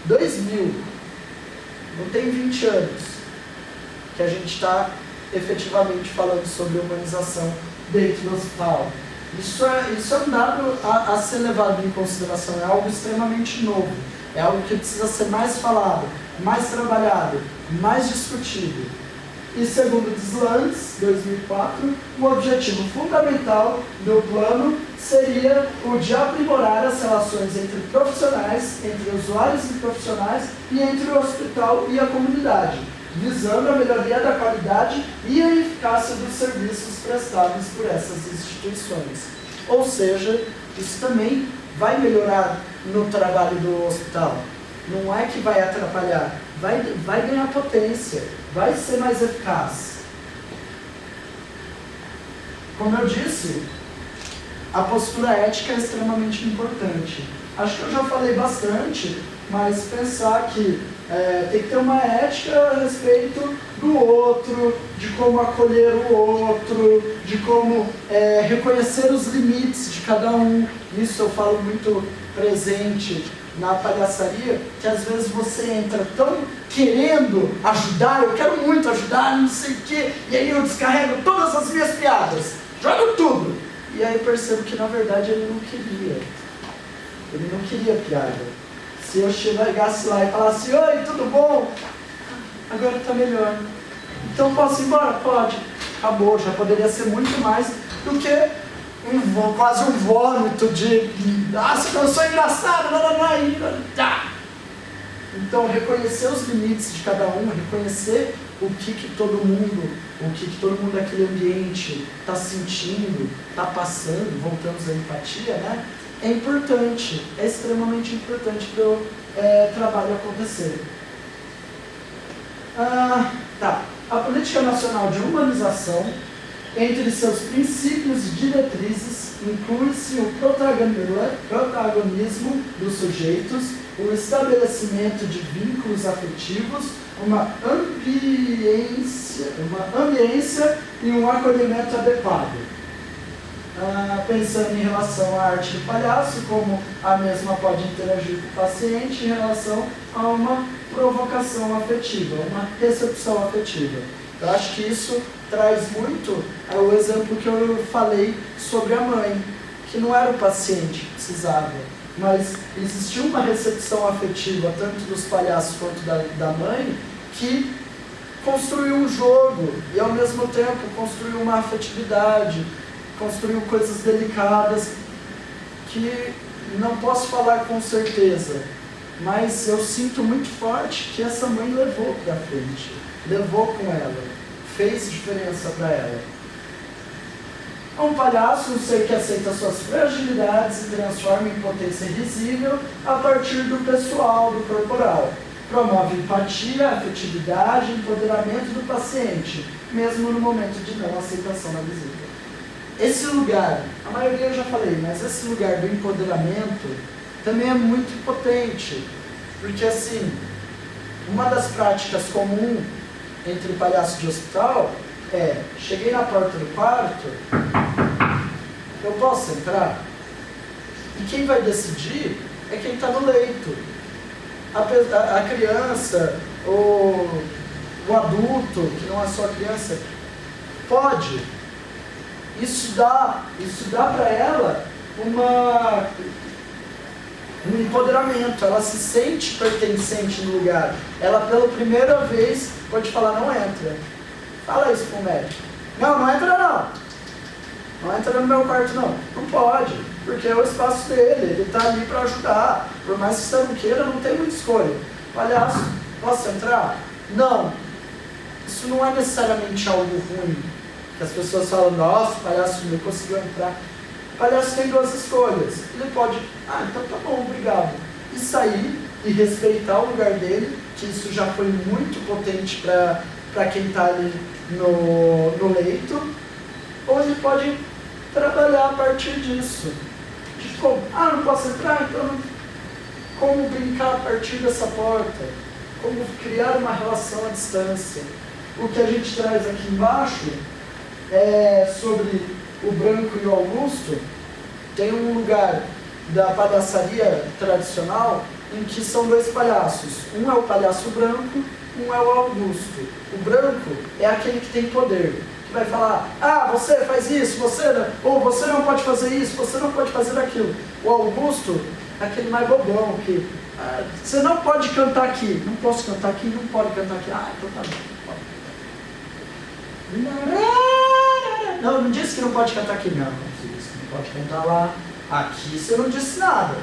2000, não tem 20 anos que a gente está efetivamente falando sobre humanização dentro do hospital. Isso é um dado a ser levado em consideração, é algo extremamente novo, é algo que precisa ser mais falado, mais trabalhado, mais discutido. E segundo Deslandes, 2004, o objetivo fundamental do plano seria o de aprimorar as relações entre profissionais, entre usuários e profissionais e entre o hospital e a comunidade, visando a melhoria da qualidade e a eficácia dos serviços prestados por essas instituições. Ou seja, isso também vai melhorar no trabalho do hospital. Não é que vai atrapalhar, vai ganhar potência, vai ser mais eficaz. Como eu disse, a postura ética é extremamente importante. Acho que eu já falei bastante, mas pensar que tem que ter uma ética a respeito do outro, de como acolher o outro, de como reconhecer os limites de cada um. Isso eu falo muito presente na palhaçaria, que às vezes você entra tão querendo ajudar, eu quero muito ajudar, não sei o quê, e aí eu descarrego todas as minhas piadas, jogo tudo. E aí eu percebo que na verdade ele não queria piada. Se eu chegasse lá e falasse, oi, tudo bom? Agora está melhor. Então posso ir embora? Pode. acabou, já poderia ser muito mais do que quase um vômito de eu sou engraçado, Então, reconhecer os limites de cada um, reconhecer o que todo mundo daquele ambiente está sentindo, está passando, voltamos à empatia, né? É importante, é extremamente importante para o trabalho acontecer. A Política Nacional de Humanização, entre seus princípios e diretrizes, inclui-se o protagonismo dos sujeitos, o estabelecimento de vínculos afetivos, uma ambiência e um acolhimento adequado. Pensando em relação à arte do palhaço, como a mesma pode interagir com o paciente em relação a uma provocação afetiva, uma recepção afetiva. Eu acho que isso traz muito o exemplo que eu falei sobre a mãe, que não era o paciente que precisava, mas existia uma recepção afetiva, tanto dos palhaços quanto da mãe, que construiu um jogo e, ao mesmo tempo, construiu uma afetividade, construiu coisas delicadas que não posso falar com certeza, mas eu sinto muito forte que essa mãe levou para frente, levou com ela, fez diferença para ela. É um palhaço, um ser que aceita suas fragilidades e transforma em potência risível a partir do pessoal, do corporal. Promove empatia, afetividade e empoderamento do paciente, mesmo no momento de não aceitação da visita. Esse lugar, a maioria eu já falei, mas esse lugar do empoderamento também é muito potente, porque assim, uma das práticas comuns entre palhaço de hospital é, cheguei na porta do quarto, eu posso entrar? E quem vai decidir é quem está no leito. A criança, o adulto, que não é só a criança, pode. Isso dá para ela um empoderamento, ela se sente pertencente no lugar. Ela, pela primeira vez, pode falar, não entra. Fala isso pro médico. Não entra não. Não entra no meu quarto não. Não pode, porque é o espaço dele, ele está ali para ajudar. Por mais que você não queira, não tem muita escolha. Palhaço, posso entrar? Não. Isso não é necessariamente algo ruim. Que as pessoas falam, nossa, o palhaço não conseguiu entrar. O palhaço tem duas escolhas. Ele pode, então tá bom, obrigado. E sair e respeitar o lugar dele, que isso já foi muito potente para quem está ali no leito. Ou ele pode trabalhar a partir disso. De como, não posso entrar, então como brincar a partir dessa porta? Como criar uma relação à distância? O que a gente traz aqui embaixo é sobre o Branco e o Augusto. Tem um lugar da palhaçaria tradicional em que são dois palhaços. Um é o palhaço branco, um é o Augusto. O branco é aquele que tem poder, que vai falar, você faz isso, ou você não pode fazer isso, você não pode fazer aquilo. O Augusto é aquele mais bobão, que você não pode cantar aqui. Não posso cantar aqui, não pode cantar aqui. Então tá bom. Não disse que não pode cantar aqui, não. Você disse que não pode cantar lá. Aqui você não disse nada.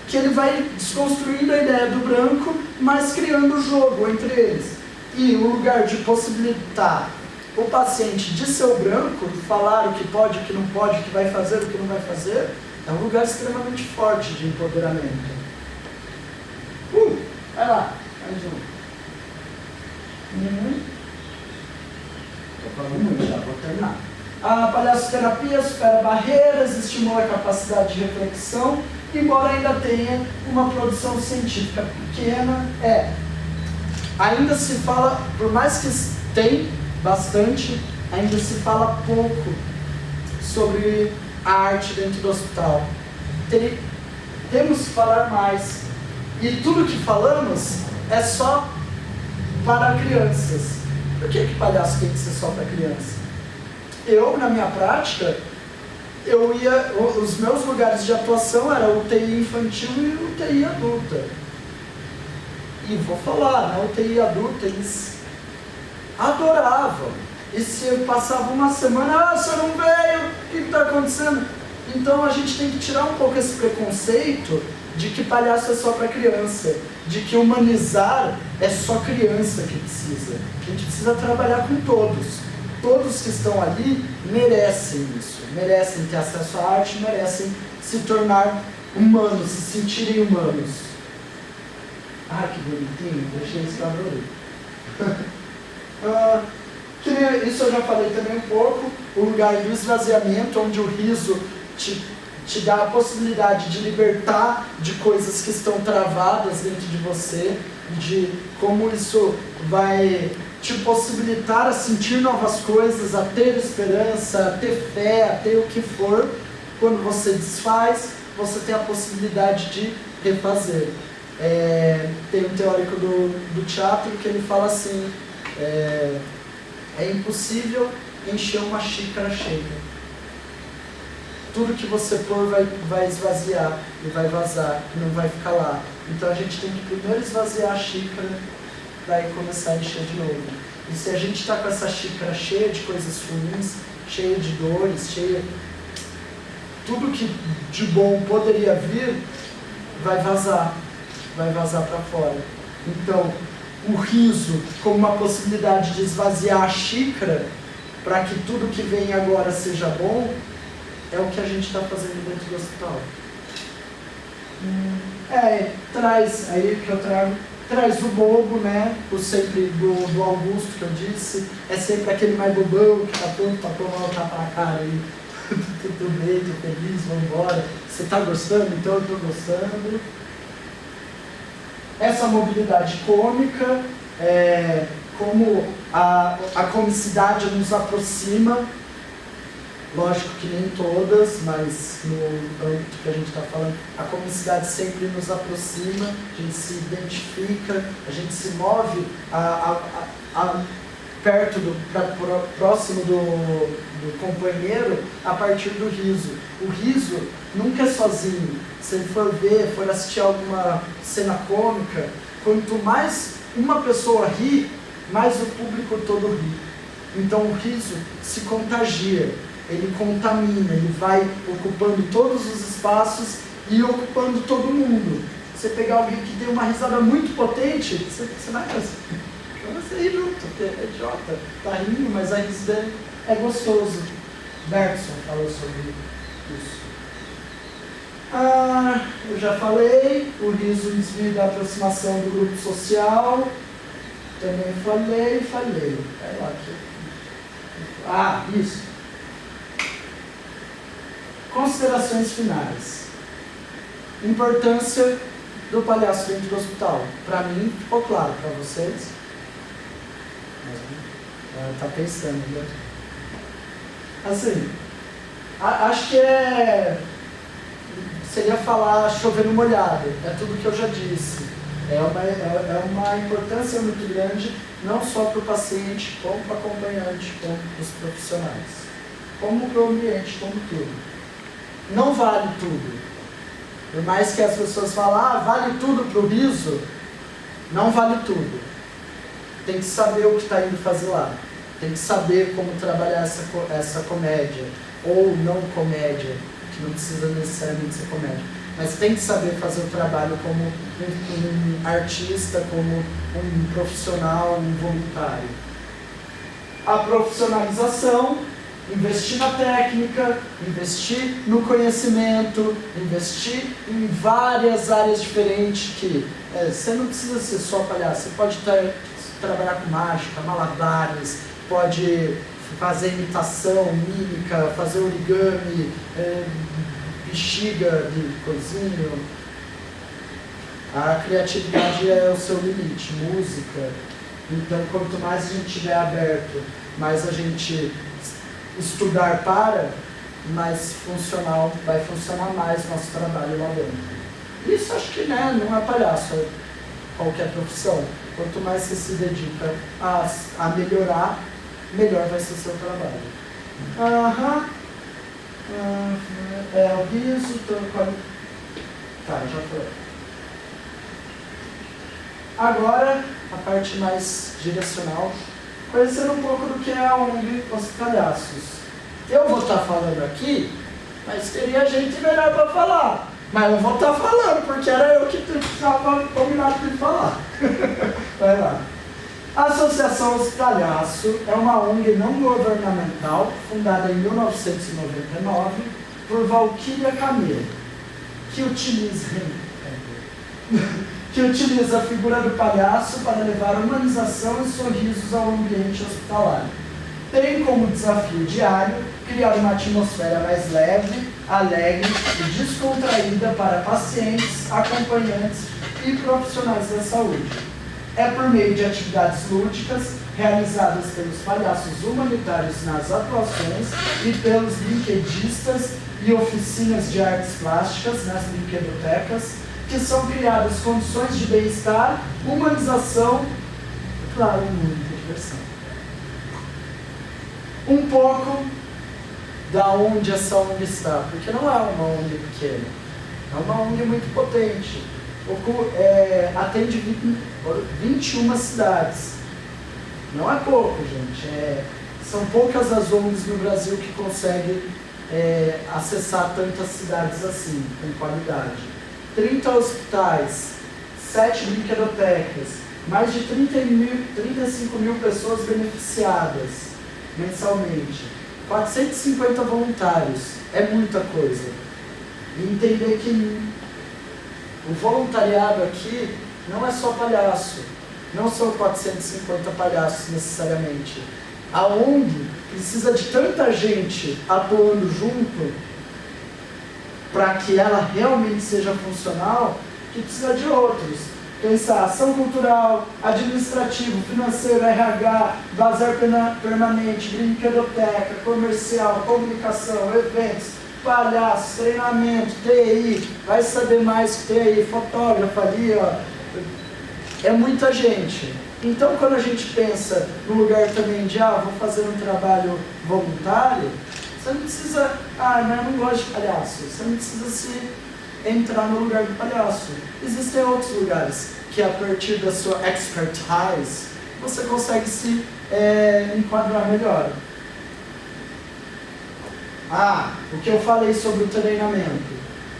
Que ele vai desconstruindo a ideia do branco, mas criando o jogo entre eles. E o lugar de possibilitar o paciente de ser o branco, falar o que pode, o que não pode, o que vai fazer, o que não vai fazer, é um lugar extremamente forte de empoderamento. Vai lá, mais um. Estou falando muito, já vou terminar. A palhaçoterapia supera barreiras, estimula a capacidade de reflexão, embora ainda tenha uma produção científica pequena, ainda se fala, por mais que tem bastante, ainda se fala pouco sobre a arte dentro do hospital. Temos que falar mais. E tudo que falamos é só para crianças. Por que palhaço tem que ser só para criança? Eu, na minha prática, os meus lugares de atuação eram UTI infantil e UTI adulta. E vou falar, na UTI adulta eles adoravam. E se passava uma semana, você não veio, o que está acontecendo? Então a gente tem que tirar um pouco esse preconceito de que palhaço é só para criança, de que humanizar é só criança que precisa. A gente precisa trabalhar com todos. Todos que estão ali merecem isso, merecem ter acesso à arte, merecem se tornar humanos, se sentirem humanos. Ah, que bonitinho, deixei isso para ver. Isso eu já falei também um pouco, o lugar do esvaziamento, onde o riso te dá a possibilidade de libertar de coisas que estão travadas dentro de você, de como isso vai te possibilitar a sentir novas coisas, a ter esperança, a ter fé, a ter o que for. Quando você desfaz, você tem a possibilidade de refazer. Tem um teórico do teatro que ele fala assim, é impossível encher uma xícara cheia. Tudo que você pôr vai esvaziar e vai vazar, e não vai ficar lá. Então a gente tem que primeiro esvaziar a xícara, daí começar a encher de novo. E se a gente está com essa xícara cheia de coisas ruins, cheia de dores, tudo que de bom poderia vir, vai vazar para fora. Então, o riso como uma possibilidade de esvaziar a xícara, para que tudo que vem agora seja bom, é o que a gente está fazendo dentro do hospital. Traz o bobo, né? O sempre do Augusto que eu disse, é sempre aquele mais bobão que está pronto para tomar o tapa na cara e tudo bem, tô feliz, vamos embora. Você está gostando? Então eu estou gostando. Essa mobilidade cômica, como a comicidade nos aproxima. Lógico que nem todas, mas no âmbito que a gente está falando, a comicidade sempre nos aproxima, a gente se identifica, a gente se move próximo do companheiro a partir do riso. O riso nunca é sozinho. Se ele for assistir alguma cena cômica, quanto mais uma pessoa ri, mais o público todo ri. Então o riso se contagia. Ele contamina, ele vai ocupando todos os espaços e ocupando todo mundo. Você pegar alguém que tem uma risada muito potente, você vai você ri junto, porque é idiota, tá rindo, mas a risada é gostoso. Bergson falou sobre isso. Eu já falei, o riso desvia da aproximação do grupo social. Também falei. Isso. Considerações finais. Importância do palhaço dentro do hospital. Para mim, ficou claro. Para vocês? Tá pensando, né? Assim, acho que seria falar chovendo molhado. É tudo que eu já disse. É uma importância muito grande, não só para o paciente, como para o acompanhante, como para os profissionais. Como para o ambiente, como tudo. Não vale tudo. Por mais que as pessoas falem, vale tudo para o riso, não vale tudo. Tem que saber o que está indo fazer lá. Tem que saber como trabalhar essa comédia, ou não comédia, que não precisa necessariamente ser comédia. Mas tem que saber fazer o trabalho como um artista, como um profissional, um voluntário. A profissionalização, investir na técnica, investir no conhecimento, investir em várias áreas diferentes que você não precisa ser só palhaço, você pode trabalhar com mágica, malabares, pode fazer imitação, mímica, fazer origami, bexiga de cozinho. A criatividade é o seu limite, música. Então, quanto mais a gente estiver aberto, mais a gente estudar mais funcional, vai funcionar mais o nosso trabalho lá dentro. Isso acho que não é palhaço, é qualquer profissão. Quanto mais você se dedica a melhorar, melhor vai ser o seu trabalho. O riso, tá, já foi. Agora, a parte mais direcional, conhecer um pouco do que é a ONG Os Palhaços. Eu vou estar falando aqui, mas teria gente melhor para falar. Mas eu vou estar falando, porque era eu que estava combinado de falar. Vai lá. A Associação Os Palhaços é uma ONG não governamental, fundada em 1999 por Valquíria Camelo, que utiliza a figura do palhaço para levar humanização e sorrisos ao ambiente hospitalar. Tem como desafio diário criar uma atmosfera mais leve, alegre e descontraída para pacientes, acompanhantes e profissionais da saúde. É por meio de atividades lúdicas realizadas pelos palhaços humanitários nas atuações e pelos brinquedistas e oficinas de artes plásticas nas brinquedotecas, que são criadas condições de bem-estar, humanização e, claro, muita diversão. Um pouco da onde essa ONG está, porque não é uma ONG pequena, é uma ONG muito potente. Atende 21 cidades. Não é pouco, gente. São poucas as ONGs no Brasil que conseguem acessar tantas cidades assim, com qualidade. 30 hospitais, 7 brinquedotecas, mais de 35 mil pessoas beneficiadas mensalmente, 450 voluntários, é muita coisa. E entender que o voluntariado aqui não é só palhaço, não são 450 palhaços necessariamente. A ONG precisa de tanta gente atuando junto para que ela realmente seja funcional, que precisa de outros. Pensar ação cultural, administrativo, financeiro, RH, bazar permanente, brinquedoteca, comercial, comunicação, eventos, palhaços, treinamento, TI, vai saber mais que TI, fotógrafo ali, ó. É muita gente. Então, quando a gente pensa no lugar também de, vou fazer um trabalho voluntário, você não precisa, mas eu não gosto de palhaço, você não precisa entrar no lugar do palhaço. Existem outros lugares que, a partir da sua expertise, você consegue se enquadrar melhor. O que eu falei sobre o treinamento.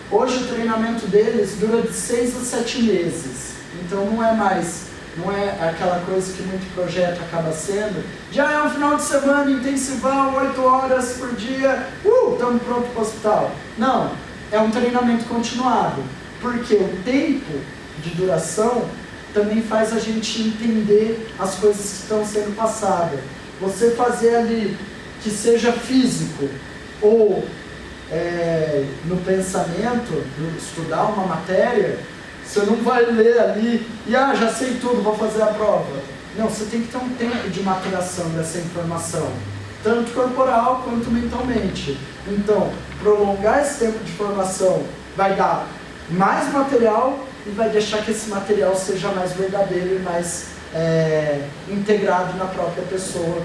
Hoje o treinamento deles dura de 6 a 7 meses. Então não é aquela coisa que muito projeto acaba sendo, é um final de semana intensivão, 8 horas por dia, estamos prontos para o hospital. Não, é um treinamento continuado, porque o tempo de duração também faz a gente entender as coisas que estão sendo passadas. Você fazer ali que seja físico, ou no pensamento, estudar uma matéria, você não vai ler ali e já sei tudo, vou fazer a prova. Não, você tem que ter um tempo de maturação dessa informação, tanto corporal quanto mentalmente. Então, prolongar esse tempo de formação vai dar mais material e vai deixar que esse material seja mais verdadeiro e mais integrado na própria pessoa,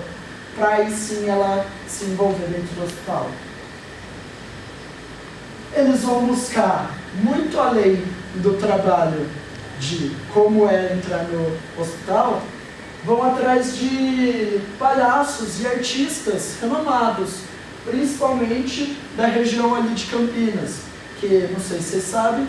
para aí sim ela se envolver dentro do hospital. Eles vão buscar muito além do trabalho de como entrar no hospital, vão atrás de palhaços e artistas renomados, principalmente da região ali de Campinas, que, não sei se vocês sabem,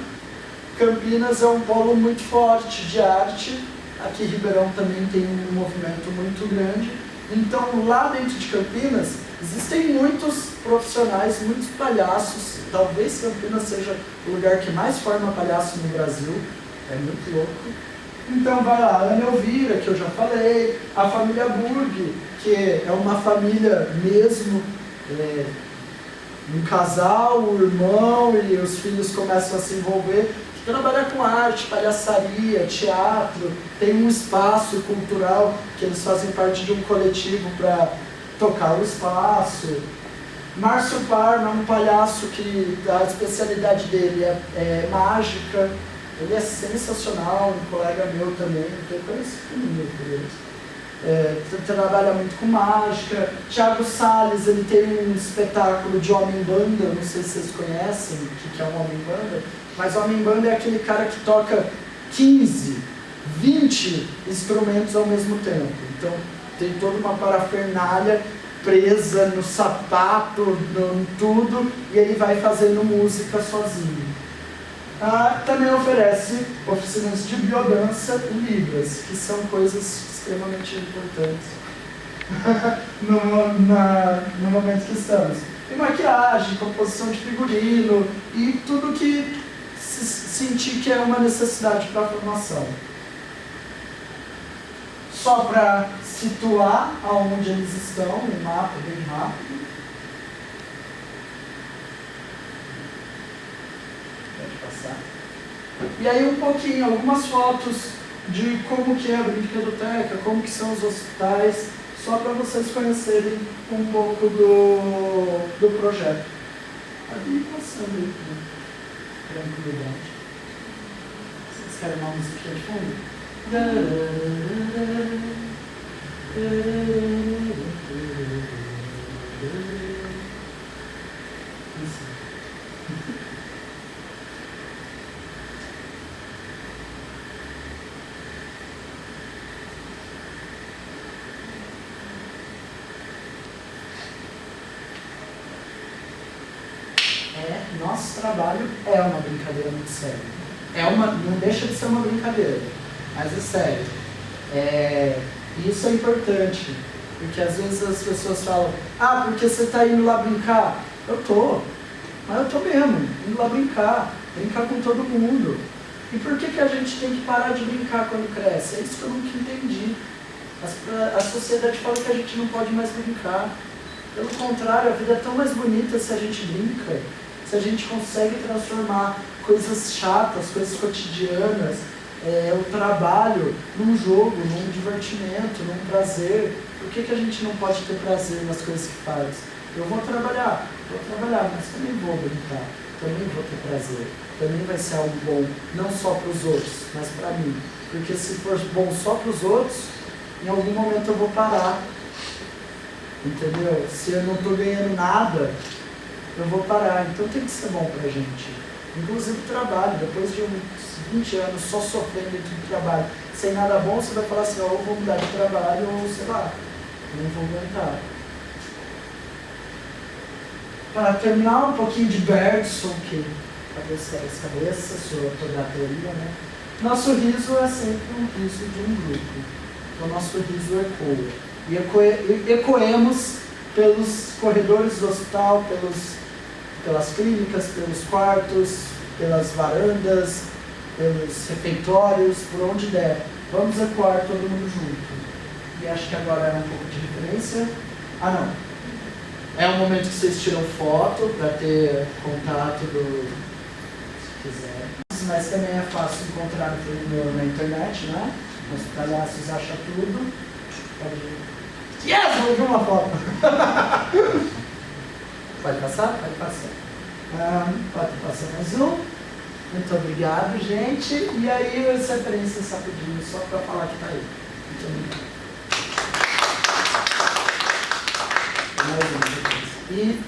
Campinas é um polo muito forte de arte, aqui em Ribeirão também tem um movimento muito grande, então lá dentro de Campinas existem muitos profissionais, muitos palhaços. Talvez Campinas seja o lugar que mais forma palhaço no Brasil, é muito louco. Então vai lá, a Ana Elvira, que eu já falei, a família Burg, que é uma família mesmo, um casal, o irmão e os filhos começam a se envolver, que trabalha com arte, palhaçaria, teatro, tem um espaço cultural que eles fazem parte de um coletivo para tocar o espaço. Márcio Parma é um palhaço que a especialidade dele é mágica, ele é sensacional, um colega meu também, que eu conheci por eles. Trabalha muito com mágica. Thiago Salles, ele tem um espetáculo de homem-banda, não sei se vocês conhecem o que é um homem-banda, mas homem-banda é aquele cara que toca 15, 20 instrumentos ao mesmo tempo. Então, tem toda uma parafernália presa no sapato, no tudo, e ele vai fazendo música sozinho. Também oferece oficinas de biodança e libras, que são coisas extremamente importantes no momento que estamos. E maquiagem, composição de figurino e tudo que sentir que é uma necessidade para a formação. Só para situar aonde eles estão, um mapa bem rápido. Pode passar. E aí um pouquinho, algumas fotos de como que é a brinquedoteca, como que são os hospitais, só para vocês conhecerem um pouco do projeto. Ali passando aí com tranquilidade. Vocês querem uma musiquinha de fundo? Nosso trabalho é uma brincadeira muito séria. Não deixa de ser uma brincadeira, mas é sério. Isso é importante, porque às vezes as pessoas falam, porque você está indo lá brincar. Eu tô, mas eu tô mesmo, indo lá brincar com todo mundo. E por que a gente tem que parar de brincar quando cresce? É isso que eu nunca entendi. A sociedade fala que a gente não pode mais brincar. Pelo contrário, a vida é tão mais bonita se a gente brinca, se a gente consegue transformar coisas chatas, coisas cotidianas, o trabalho num jogo, num divertimento, num prazer. Por que a gente não pode ter prazer nas coisas que faz? Eu vou trabalhar, mas também vou brincar, também vou ter prazer, também vai ser algo bom, não só para os outros, mas para mim. Porque se for bom só para os outros, em algum momento eu vou parar, entendeu? Se eu não estou ganhando nada, eu vou parar, então tem que ser bom pra gente. Inclusive o trabalho, depois de uns 20 anos só sofrendo dentro do trabalho, sem nada bom, você vai falar assim, ou vou mudar de trabalho, ou sei lá, não vou aguentar. Para terminar, um pouquinho de Bergson, que cabeça, sua toda a teoria, né? Nosso riso é sempre um riso de um grupo. Então nosso riso ecoa. E ecoemos pelos corredores do hospital, pelas clínicas, pelos quartos, pelas varandas, pelos refeitórios, por onde der. Vamos ecoar todo mundo junto. E acho que agora é um pouco de referência. Não. É um momento que vocês tiram foto para ter contato se quiser. Mas também é fácil encontrar na internet, né? Nos palhaços acha tudo. Yes! Vou ver uma foto. Pode passar? Pode passar. Pode passar mais um. Muito obrigado, gente. E aí, as referências rapidinho, só para falar que tá aí. Muito obrigado. Mais um. E